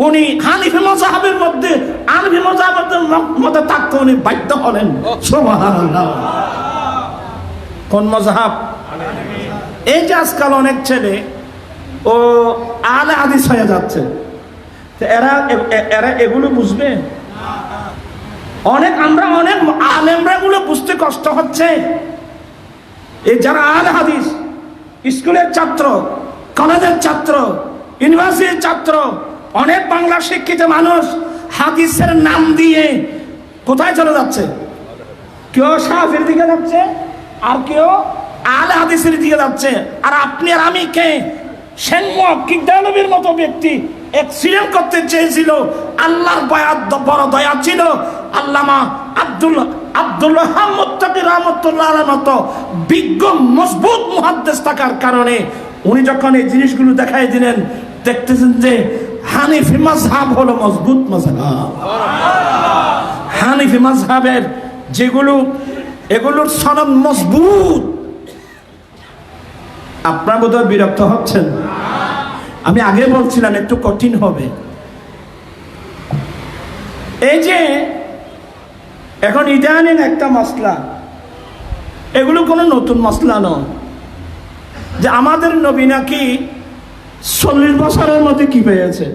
উনি হানিফি মাযহাবের মধ্যে, হানিফি মাযহাবের মধ্যে থাকতে উনি বাধ্য হলেন। সুবহানাল্লাহ। কোন মাযহাব? এই যে আজকাল অনেক ছেলে ও আলে হাদিস হয়ে যাচ্ছে, এরা এগুলো বুঝবে? আমরা অনেক আলেমরা এগুলো বুঝতে কষ্ট হচ্ছে। এই যারা আলে হাদিস, স্কুলের ছাত্র, কলেজের ছাত্র, ইউনিভার্সিটির ছাত্র, অনেক বাংলা শিক্ষিত মানুষ হাদিসের নাম দিয়ে কোথায় চলে যাচ্ছে? কেউ শাফির দিকে যাচ্ছে, আর কেউ আলে হাদিসের দিকে যাচ্ছে। আর আপনি আর আমি কে? সেন মুহাক্কিক দেওলভীর মতো ব্যক্তি অ্যাক্সিডেন্ট করতে চেয়েছিল, আল্লাহর বড় দয়া ছিল, আল্লামা আব্দুল্লাহ মুত্তাকি রাহমাতুল্লাহ আলাইহির মতো বিজ্ঞ মজবুত মুহাদ্দিস থাকার কারণে উনি যখন এই জিনিসগুলো দেখাই দিলেন, দেখতেছেন যে হানিফি মাযহাব হলো মজবুত মাযহাব। হানিফি মাযহাবের যেগুলো, এগুলোর সনদ মজবুত। আপনার বোধহয় বিরক্ত হচ্ছেন? আমি আগে বলছিলাম একটু কঠিন হবে। এই যে এখন ইদানিং একটা মসলা, এগুলো কোনো নতুন মসলা নয়, যে আমাদের নবী নাকি 40 বছরের মধ্যে কি পেয়েছে,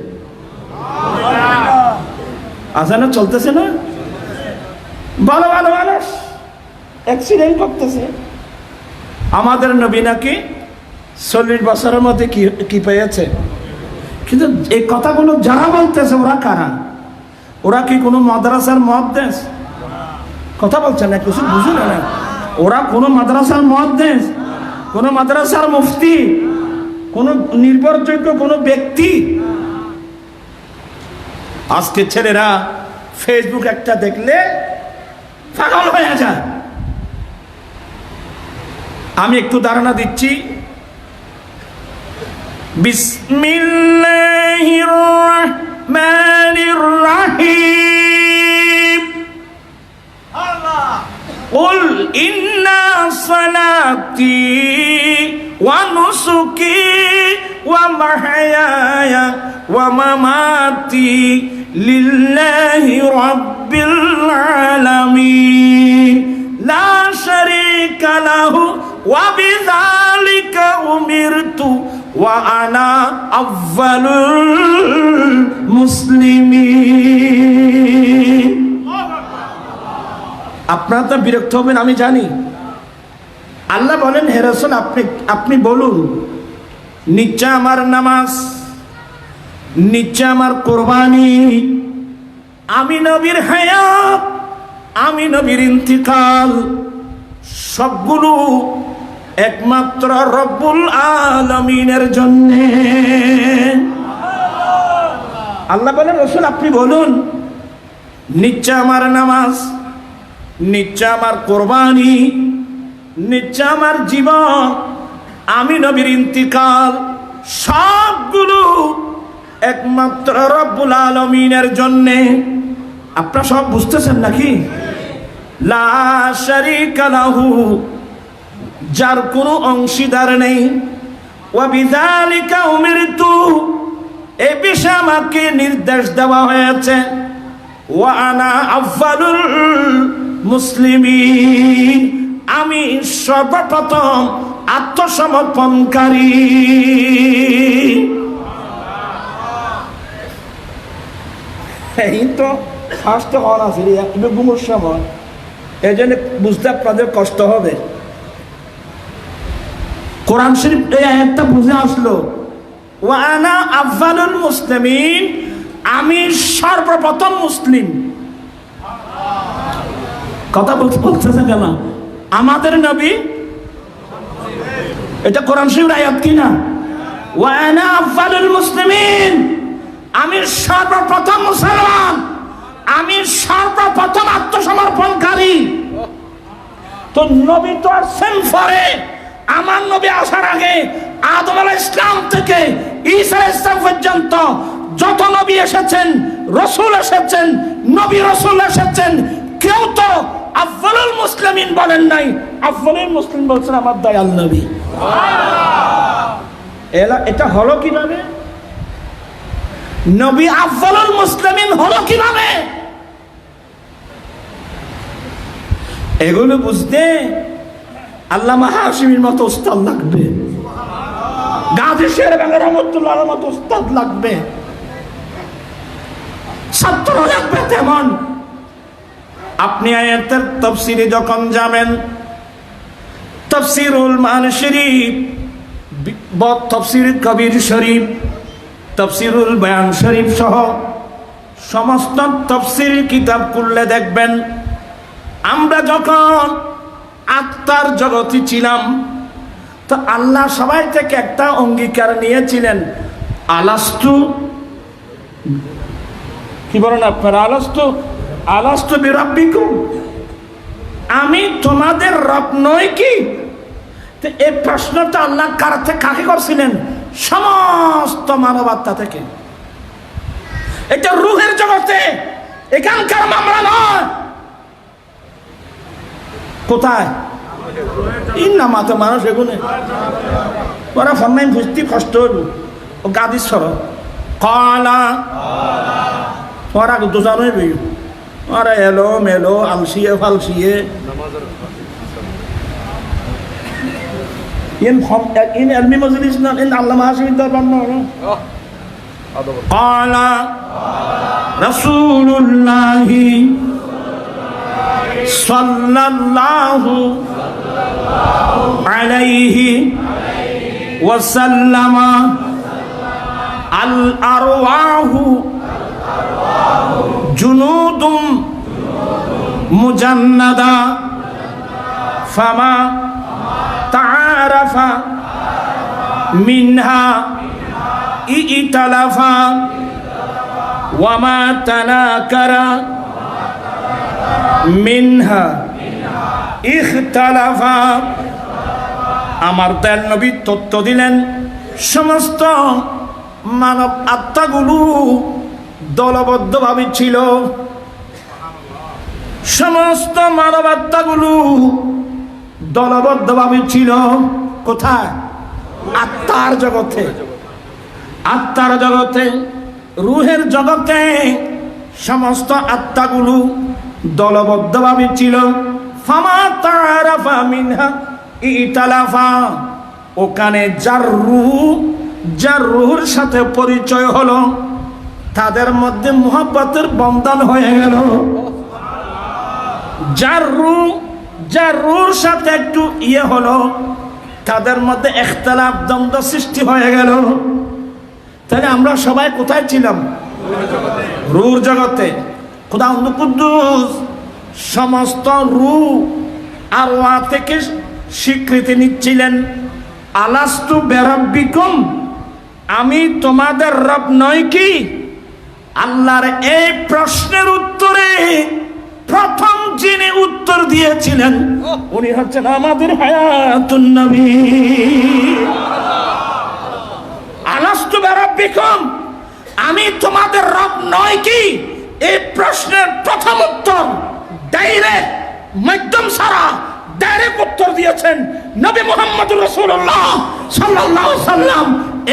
আজানো চলতেছে না? ভালো ভালো মানুষ অ্যাক্সিডেন্ট করতেছে, আমাদের নবী নাকি 40 বছরের মধ্যে কি পেয়েছে। কিন্তু এই কথাগুলো যারা বলতেছে ওরা কারা? ওরা কি কোনো মাদ্রাসার মুহাদ্দিস? কথা বলছেন না, কিছু বুঝুন না। ওরা কোনো মাদ্রাসার মুহাদ্দিস, কোনো মাদ্রাসার মুফতি, কোনো নির্ভরযোগ্য কোনো ব্যক্তি? আজকে ছেলেরা ফেসবুক একটা দেখলে পাগল হয়ে যায়। আমি একটু ধারণা দিচ্ছি। বিসমিল্লাহির রাহমানির রাহিম। কুল ইন্না সালাতি ওয়া নুসুকি ওয়া মাহইয়ায়া ওয়া মামাতি লিল্লাহি রাব্বিল আলামিন লা শারীকা লাহু ওয়া বিযালিকা উমিরতু ওয়া আনা আউয়ালুল মুসলিমিন। আপনারা তো বিরক্ত হবেন আমি জানি। আল্লাহ বলেন, হে রাসূল আপনি বলুন, নিশ্চয় আমার নামাজ, নিশ্চয় আমার কোরবানি, আমি নবীর হায়াত, আমি নবীর ইন্তিকাল, সবগুলো একমাত্র রব্বুল আলামিনের জন্য। আল্লাহ বলেন, রাসূল আপনি বলুন, নিশ্চয় আমার নামাজ, নিশ্চয় আমার কোরবানি, নিশ্চয় আমার জীবন, আমি নবীর ইন্তিকাল, সবগুলো একমাত্র রব্বুল আলামিনের জন্য। আপনারা সব বুঝতেছেন নাকি? লা শারীকা লাহু, যার কোনো অংশীদার নেই, ওয়া বিযালিকা উমিরতু, এই বিষয়ে আমাকে নির্দেশ দেওয়া হয়েছে, ওয়া আনা আউয়ালুল মুসলিমিন, আমি সর্বপ্রথম আত্মসমর্পণকারী। এই তো ফার্স্ট হওয়া ছিল ঘুমোর সময়, এই জন্য বুঝতে আপনাদের কষ্ট হবে। কোরআন শরীফ এই আয়াতটা বুঝে আসলো, ওয়া আনা আউয়ালুল মুসলিমিন, আমি সর্বপ্রথম মুসলিম। কথা বলতেছে কেন? আমাদের নবী, এটা কোরআন শরীফের আয়াত কি না? ওয়া আনা আউয়ালুল মুসলিমিন, আমি সর্বপ্রথম মুসলমান, আমি সর্বপ্রথম আত্মসমর্পণকারী। তো নবী তো আসছেন পরে, আমার নবী আসার আগে আদম আলাইহিস সালাম থেকে ঈসা আলাইহিস সালাম পর্যন্ত যত নবী এসেছেন, রাসূল এসেছেন, নবী রাসূল এসেছেন, কেউ তো আউয়ালুল মুসলিমিন বলেন নাই। আউয়ালুল মুসলিম বলছেন আমার দয়াল নবী। এটা হলো কিভাবে? নবী আউয়ালুল মুসলিমিন হলো কিভাবে? এগুলো বুঝতে আল্লামা হাশিমির মতো উস্তাদ লাগবে, গাজী শের বাংলা রহমাতুল্লাহর মতো উস্তাদ লাগবে, ছাত্র লাগবে তেমন। আপনি আয়াতের তাফসীরে যখন যাবেন, তাফসীরুল মাআনি শরীফ, তাফসীর কবির শরীফ, তাফসীরুল বায়ান শরীফ সহ সমস্ত তাফসীর কিতাব খুললে দেখবেন, আমরা যখন আত্মার জগতে ছিলাম তো আল্লাহ সবাই থেকে একটা অঙ্গীকার নিয়েছিলেন, আলাস্তু, কি বলেন আপনারা, আলাস্তু বিরাব্বিকুম, আমি তোমাদের রব নই কি? তো এই প্রশ্নটা আল্লাহ কাকে করছিলেন? সমস্ত মানবাত্মা থেকে। এটা রূহের জগতে, এখানকার মামলা নয়। কোথায়? ইন্নামাতে মানুষ এগুনে ওরা ফন্নাই বুঝতে কষ্ট হইল। ও গাদিশ্বর কলা ওরা দুজন হইবে, ওরা এলো মেলো আলসিয়ে ফালসিয়ে ইন এলমি মজলিস না, ইন আল্লামা হাশিম দরবার না। قال رسول الله صلى الله عليه وسلم الأرواح جنود مجندة فما تعارف منها ائتلف وما تناكر মিনহা ইখতালাফা। আমার দয়াল নবী তত্ত্ব দিলেন, সমস্ত মানব আত্মাগুলো দলবদ্ধভাবে ছিল। সমস্ত মানব আত্মাগুলো দলবদ্ধভাবে ছিল। কোথায়? আত্মার জগতে। আত্মার জগতে, রূহের জগতে সমস্ত আত্মাগুলো দলবদ্ধভাবে ছিল। ফামা তারাফা মিনহা ইতালাফা, ওখানে যার রূহের সাথে পরিচয় হলো তাদের মধ্যে মুহাব্বতের বন্ধন হয়ে গেল। যার রূহের সাথে একটু হলো তাদের মধ্যে ইখতিলাফ, দ্বন্দ্ব সৃষ্টি হয়ে গেল। তাহলে আমরা সবাই কোথায় ছিলাম? রূহের জগতে। খোদা কুদ্দুস সমস্ত রূহ আর ওয়া থেকে স্বীকৃতি নিচ্ছিলেন, আলাস্তু বিরাব্বিকুম, আমি তোমাদের রব নই কি? আল্লাহর এই প্রশ্নের উত্তরে প্রথম যিনি উত্তর দিয়েছিলেন উনি হচ্ছেন আমাদের হায়াতুন নবী। আলাস্তু বিরাব্বিকুম, আমি তোমাদের রব নই কি? এই প্রশ্নের প্রথম উত্তর ডাইরেক্ট, মাধ্যম সারা ডাইরেক্ট উত্তর দিয়েছেন নবী মুহাম্মদুর রাসূলুল্লাহ সাল্লাল্লাহু আলাইহি সাল্লাম।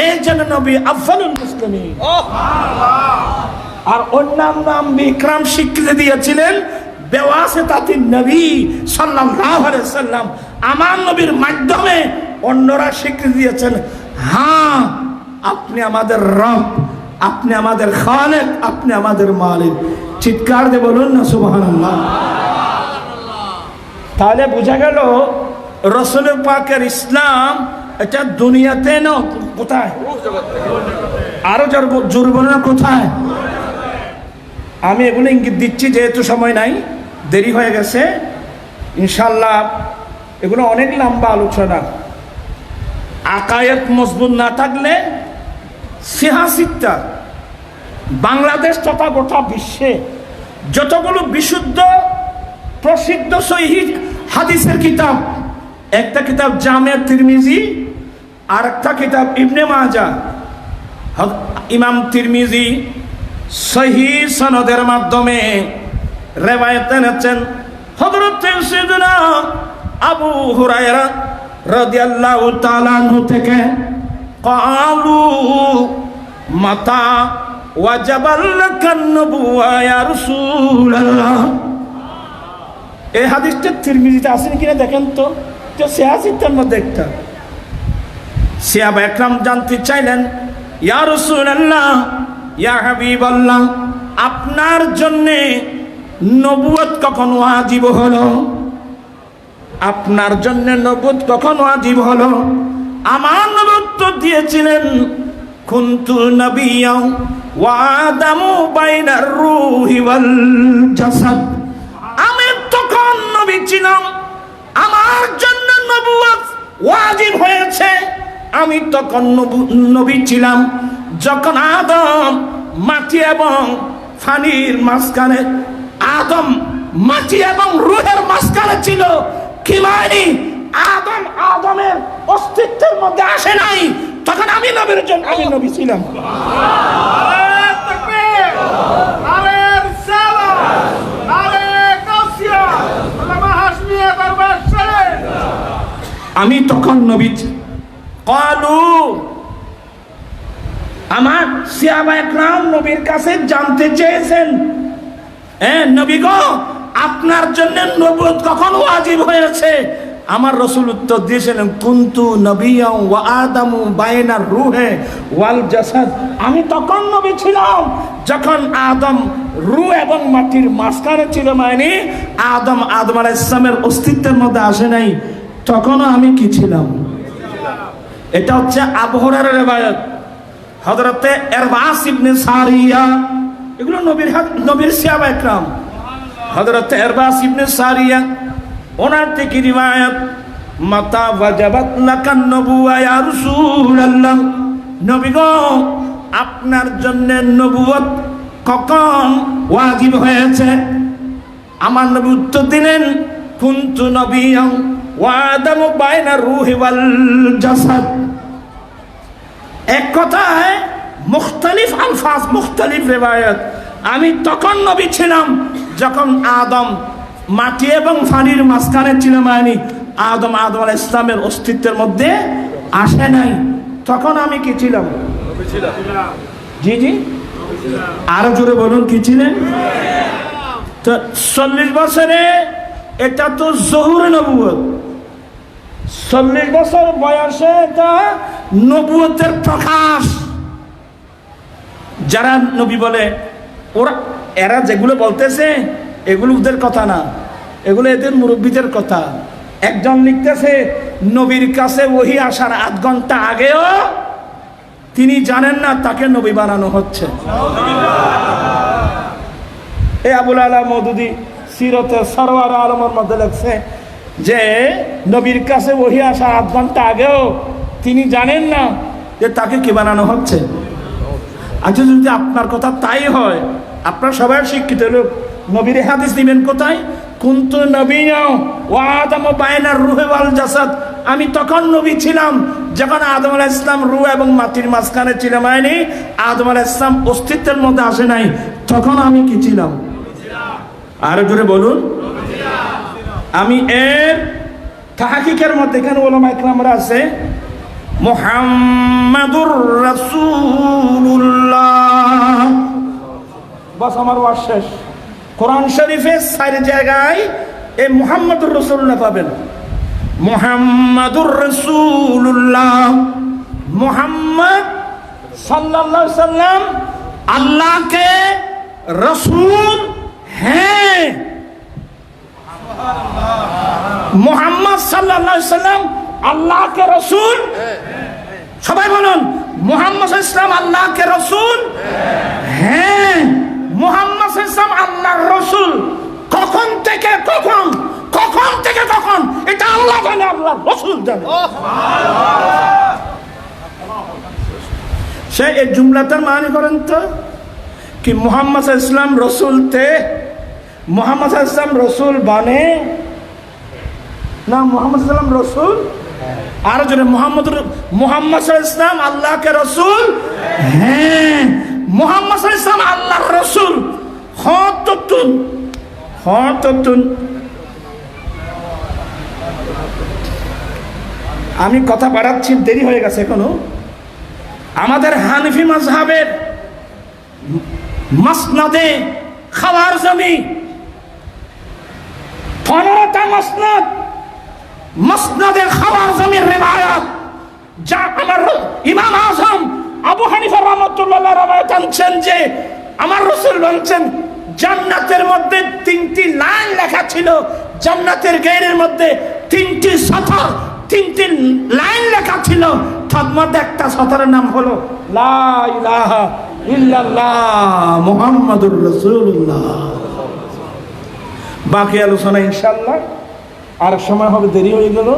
এই জন্য নবী আফজালুল মুসলিমিন। আর অন্যান্য বিক্রম স্বীকৃতি দিয়েছিলেন বেওয়াসিতাতিন নবী সাল্লাল্লাহু আলাইহি সাল্লাম। আমার নবীর মাধ্যমে অন্যরা স্বীকৃতি দিয়েছেন, হ্যাঁ আপনি আমাদের রব, আপনি আমাদের খালেক, আপনি আমাদের মালিক। চিৎকার দিয়ে বলুন না সুবহানাল্লাহ। তাহলে বোঝা গেল রাসূল পাকের ইসলাম এটা দুনিয়াতে না, কোথায়? আরো জোর বলুন না, কোথায়? আমি এগুলো ইঙ্গিত দিচ্ছি যেহেতু সময় নাই, দেরি হয়ে গেছে। ইনশাল্লাহ এগুলো অনেক লম্বা আলোচনা। আকায়েত মজবুত না থাকলে সিয়াসিটা বাংলাদেশ তথা গোটা বিশ্বে যতগুলো বিশুদ্ধ প্রসিদ্ধ সহিহ হাদিসের কিতাব, একটা কিতাব জামে তিরমিজি, আর একটা কিতাব ইবনে মাজাহ। ইমাম তিরমিজি সহিহ সনদের মাধ্যমে রিওয়ায়াত এনেছেন হযরত সাইয়েদনা আবু হুরায়রা রাদিয়াল্লাহু তাআলা আনহু থেকে, ক্বালু মাতা ওয়াজাবাল লাকান নবুওয়া ইয়া রাসূলুল্লাহ। এই হাদিসটা তিরমিজিতে আছে কিনা দেখেন তো, সিয়াসিতার মধ্যে একটা। সাহাবা একরাম জানতে চাইলেন, ইয়া রাসূলুল্লাহ, ইয়া হাবিবাল্লাহ, আপনার জন্যে নবুয়ত কখন ওয়াজিব হলো? আপনার জন্য নবুয়ত কখন ওয়াজিব হলো? আমার নবী উত্তর দিয়েছিলেন, কুনতু নাবিয়্যান ওয়া আদামু বাইনার রূহি ওয়াল জাসাদ। আমি তখন নবী ছিলাম, আমার জন্য নবুয়ত ওয়াজিব হয়েছে। আমি তখন নবী ছিলাম যখন আদম মাটি এবং পানির মাঝখানে, আদম মাটি এবং রূহের মাঝখানে ছিল। কি মানে আদমের অস্তিত্বের মধ্যে আসে নাই, তখন আমি নবীর জন্য আমি নবী ছিলাম। আমি তখন নবী। ক্বালু, আমার সাহাবায়ে কেরাম নবীর কাছে জানতে চেয়েছেন, নবী গো, আপনার জন্য নবুয়ত কখন ওয়াজিব হয়েছে? আমার রাসূল উত্তর দিয়েছিলেন, কুনতু নাবিয়্যান ওয়া আদামু বাইনার রূহি ওয়াল জাসাদ। আমি তখন নবী ছিলাম যখন আদম রূহ এবং মাটির মাঝখানে ছিল। মানে আদম আলাইহিস সালামের অস্তিত্বের মধ্যে আসে নাই, তখনও আমি কি ছিলাম? এটা হচ্ছে আবু হুরায়রার riwayat। হযরতে ইরবাস ইবনে সারিয়া, এগুলো নবীর সাহাবায়ে কেরাম। হযরতে ইরবাস ইবনে সারিয়া ওনার থেকে রিওয়ায়াত, মাতা ওয়াজাবাত লাকান নবুওয়া ইয়া রাসূলুল্লাহ। নবী গো, আপনার জন্য নবুয়ত কখন ওয়াজিব হয়েছে? আমার নবী উত্তর দিলেন, কুনতু নাবিয়্যান ওয়া আদামু বাইনার রূহি ওয়াল জাসাদ। এক কথায় মুখতালিফ আলফাজ, মুখতালিফ রিওয়ায়াত। আমি তখন নবী ছিলাম যখন আদম মাটি এবং পানির মাঝখানে ছিল। মানে আদম আলাইহিস সালামের অস্তিত্বের মধ্যে আসে নাই, তখন আমি কি ছিলাম? জি জি, আরো জোরে বলুন, কি ছিলেন? তো 40 বছরে এটা তো জহুর নবুয়ত। 40 বছর বয়সে এটা নবুয়তের প্রকাশ। যারা নবী বলে, এরা যেগুলো বলতেছে এগুলো ওদের কথা না, এগুলো এদের মুরব্বীদের কথা। একজন লিখতেছে, নবীর কাছে ওহী আসার 8 ঘন্টা আগেও তিনি জানেন না তাকে নবী বানানো হচ্ছে। এই আবুল আলা মওদুদী সিরতে সরওয়ার আলমের মধ্যে লিখছে যে নবীর কাছে ওহী আসার 8 ঘন্টা আগেও তিনি জানেন না যে তাকে কি বানানো হচ্ছে। আচ্ছা, যদি আপনার কথা তাই হয়, আপনার সবাই শিক্ষিত লোক, নবীর হাদিস নেবেন কোথায়? কুনতু নাবিয়্যান ওয়া আদামু বাইনার রূহি ওয়াল জাসাদ। আমি তখন নবী ছিলাম যখন আদম আলাইহিস সালাম রূহ এবং মাটির মাঝখানে ছিল। মানে আদম আলাইহিস সালাম অস্তিত্বের মধ্যে আসে নাই, তখন আমি কি ছিলাম? আরো জোরে বলুন। আমি এর তাহকিকের মধ্যে এখানে উলামায়ে কেরামরা আছে, মুহাম্মাদুর রাসূলুল্লাহ। বাস, আমার ওয়াজ শেষ। কোরআন শরীফে 4 জায়গায় এই মুহাম্মাদুর রাসূলুল্লাহ পাবেন। মুহাম্মাদুর রাসূলুল্লাহ, মুহাম্মদ সাল্লাল্লাহু আলাইহি সাল্লাম আল্লাহ के रसूल हैं। মুহাম্মদ সাল্লাল্লাহু আলাইহি সাল্লাম আল্লাহ के रसूल। সবাই বলুন, মুহাম্মদ সাল্লাল্লাহু আলাইহি সাল্লাম আল্লাহ के रसूल हैं। মুহাম্মদ সাল্লাল্লাহু আলাইহি সাল্লাম আল্লাহর রাসূল। কখন থেকে কখন, কখন থেকে কখন, এটা আল্লাহ জানে, আল্লাহর রাসূল জানে। সে এই জুমলাটার মানে করেন তো, कि मोहम्मद सल्लल्लाहु अलैहि वसल्लम रसूल थे, मोहम्मद सल्लल्लाहु अलैहि वसल्लम रसूल बने ना, मोहम्मद सल्लल्लाहु अलैहि वसल्लम रसूल। और जो मोहम्मद सल्लल्लाहु अलैहि वसल्लम अल्लाह के रसूल हैं। मोहम्मद सल्लल्लाहु अलैहि वसल्लम अल्लाह रसूल। हाँ तो तुम আমি কথা বাড়াচ্ছি, দেরি হয়ে গেছে এখনো। আমাদের হানফি মাযহাবের মাসনাদে খাওয়ারজমি 15টা মাসনাদ, মাসনাদে খাওয়ারজমির রিওয়ায়াত, যা আমার ইমাম আযম আবু হানিফা রাহমাতুল্লাহ রাওয়ায়াত আনছেন যে আমার রাসূল বলেছেন জান্নাতের মধ্যে 3টি লাইন লেখা ছিল, জান্নাতের গেটের মধ্যে 3টি সতর, 3টি লাইন লেখা ছিল। তার মধ্যে একটা সতরের নাম হলো লা ইলাহা ইল্লাল্লাহ মুহাম্মাদুর রাসূলুল্লাহ। বাকি আলোচনা ইনশাআল্লাহ আর সময় হবে, দেরি হয়ে গেল।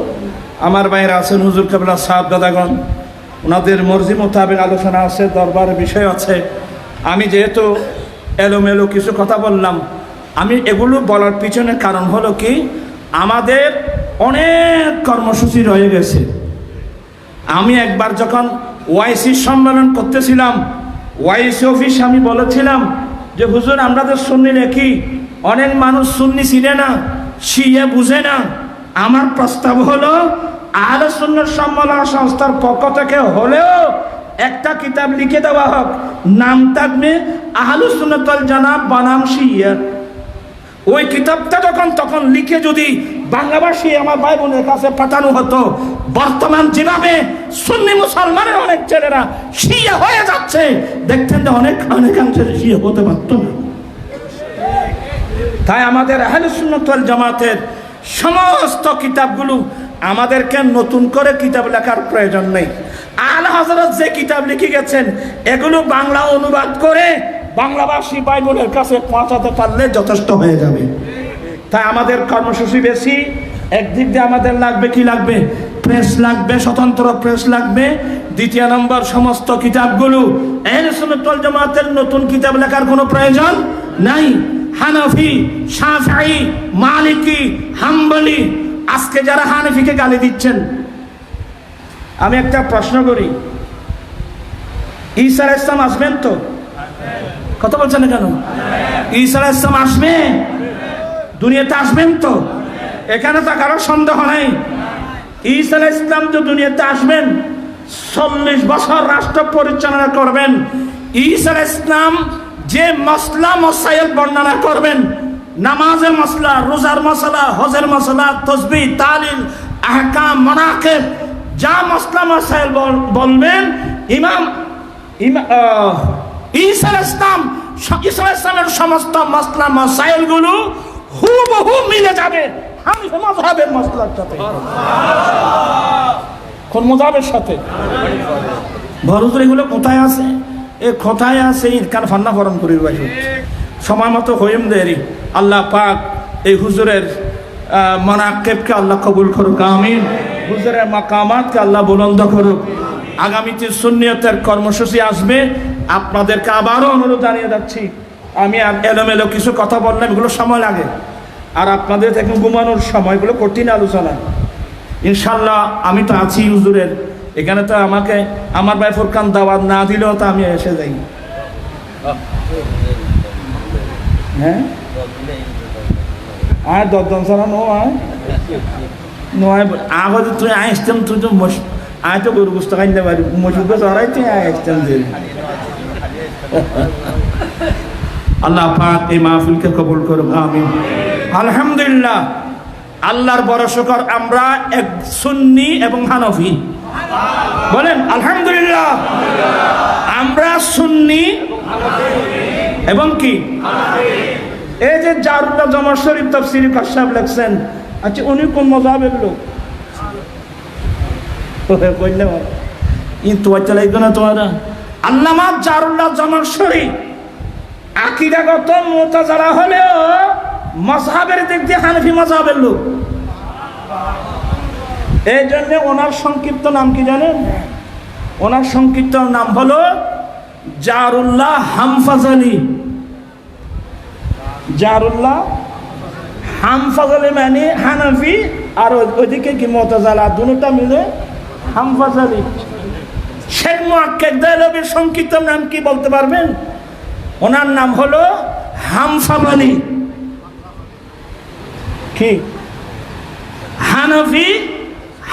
আমার ভাইয়েরা আছেন, হুজুর কেবলা সাহেব দাদাগণ, ওনাদের মর্জি মোতাবেক আলোচনা আছে, দরবারের বিষয় আছে। আমি যেহেতু এলোমেলো কিছু কথা বললাম, আমি এগুলো বলার পিছনে কারণ হলো কি, আমাদের অনেক কর্মসূচি রয়ে গেছে। আমি একবার যখন ওয়াইসি সম্মেলন করতেছিলাম, ওয়াইসি অফিস আমি বলেছিলাম যে হুজুর আমরা তো সুন্নি নাকি, অনেক মানুষ সুন্নি চিনে না, শিয়া বুঝে না। আমার প্রস্তাব হলো আহলে সুন্নাত সম্মেলন সংস্থার পক্ষ থেকে হলেও একটা কিতাব লিখে দেওয়া হোক, নাম থাকবে আহলুস সুন্নাত ওয়াল জামাত বনাম শিয়া। ওই কিতাবটা তখন লিখে যদি বাংলাভাষী আমার ভাই বোনের কাছে পাঠানো হতো, বর্তমান যেভাবে সুন্নি মুসলমানের অনেক ছেলেরা শিয়া হয়ে যাচ্ছে, দেখতেন যে অনেকাংশে শিয়া হতে পারত না। তাই আমাদের আহলুস সুন্নাত ওয়াল জামাতের সমস্ত কিতাবগুলো আমাদেরকে নতুন করে কিতাব লেখার প্রয়োজন নেই। আলা হযরত যে কিতাব লিখে গেছেন এগুলো বাংলা অনুবাদ করে বাংলাভাষী ভাই বোনের কাছে পৌঁছাতে পারলে যথেষ্ট হয়ে যাবে। তাই আমাদের কর্মসূচি বেশি। একদিক দিয়ে আমাদের লাগবে কি লাগবে, প্রেস লাগবে, স্বতন্ত্র প্রেস লাগবে। দ্বিতীয় নম্বর, সমস্ত কিতাবগুলো আহলে সুন্নাত ওয়াল জামাতের নতুন কিতাব লেখার কোনো প্রয়োজন নাই। হানাফি, শাফিঈ, মালিকি, হাম্বলি, আজকে যারা হানাফিকে গালি দিচ্ছেন, আমি একটা প্রশ্ন করি, ঈসা আলাইহিস সালাম আসবেন তো? কথা বলছেন না কেন? ঈসা আলাইহিস সালাম আসবে, দুনিয়াতে আসবেন তো? এখানে তো কারো সন্দেহ নাই। ঈসা আলাইহিস সালাম যে দুনিয়াতে আসবেন, 40 বছর রাষ্ট্র পরিচালনা করবেন। ঈসা আলাইহিস সালাম যে মাসলা মাসাইল বর্ণনা করবেন, নামাজের মাসলা, রোজার মাসলা, হজের মাসলা, তাসবিহ, তাহলিল, আহকাম, মানাকিব, যা মাসলা মাসাইল বলবেন, ঈসা আলাইহিস সালামের সমস্ত মাসলা মাসাইলগুলো হুবহু মিলে যাবে হানাফি মাযহাবের মাসলার সাথে। কোন মাযহাবের সাথে? বড়জোর এগুলো কোথায় আছে? এ কোথায় আছে? কান ফান্না ফরম করি বাইরে সময় মতো হইম দেরি। আল্লাহ পাক এই হুজুরের মানাকিবকে আল্লাহ কবুল করুক, আমিন। হুজুরের মাকামাতকে আল্লাহ বুলন্দ করুক। আগামীতে সুন্নিয়তের কর্মসূচি আসবে, আপনাদেরকে আবারও অনুরোধ জানিয়ে যাচ্ছি। আমি আর এলোমেলো কিছু কথা বললাম, এগুলো সময় লাগে, আর আপনাদের থেকে ঘুমানোর সময়, এগুলো কঠিন আলোচনা। ইনশাল্লাহ আমি তো আছি হুজুরের এখানে, তো আমাকে আমার ভাই ফুরকান দাওয়াত না দিলেও তো আমি এসে যাই। হ্যাঁ, আর 10 জন ছাড়া নয় আগে তুই আসতাম, তুই তো আয় তো গরু গুস্ত খাইতে পারি, মসজিদে চড়াই তুই আসতাম। আল্লাহ পাক এই মাহফিলকে কবুল করুক, আমিন। আলহামদুলিল্লাহ, আল্লাহর বড় শুকর, আমরা এক সুন্নি এবং হানাফি। বলেন আলহামদুলিল্লাহ, আমরা সুন্নি এবং কি, এই যে জারুল্লাহ জমর শরীফ তাফসীর কাশাব লিখছেন, আচ্ছা উনি কোন মাযহাবের লোক? কইলে কিন্তু চলে গেল না তোমরা। আল্লামা জারুল্লাহ জমর শরীফ আকীদাগত মুতাযারা হলেও মাযহাবের দিক দিয়ে হানাফি মাযহাবের লোক। এই জন্য ওনার সংক্ষিপ্ত নাম কি জানেন? ওনার সংক্ষিপ্ত নাম হলো জারুল্লাহ হামফাজালি। জারুল্লাহ হামফাজালি মানে হানাফি, আর ওইদিকে কি মুতাযালা, দুটোটা মিলে হামফাজালি। শেখ মুআক্কিদ দেহলভির সংক্ষিপ্ত নাম কি বলতে পারবেন? ওনার নাম হলো হামফাজালি। কি হানাফি,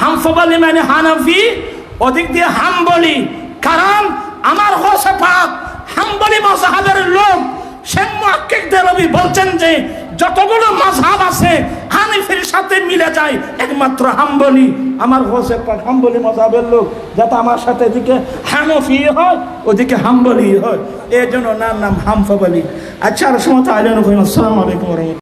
হামফাজালি মানে হানাফি, ওদিক দিয়ে হাম্বলি। কারণ আমার হোসে পাক হাম্বলি মাযহাবের লোক। শেখ মুআক্কিদ দেহলভি বলছেন যে যতগুলো মাযহাব আছে হানাফির সাথে মিলে যায় একমাত্র হাম্বলি। আমার হোসে পাক হাম্বলি মাযহাবের লোক, যাতে আমার সাথে এদিকে হানাফি হয় ওদিকে হাম্বলি হয়, এই জন্য নাম হামফাজালি। আচ্ছা, আর সময় আসসালামু আলাইকুম ওয়া রাহমাতুল্লাহ।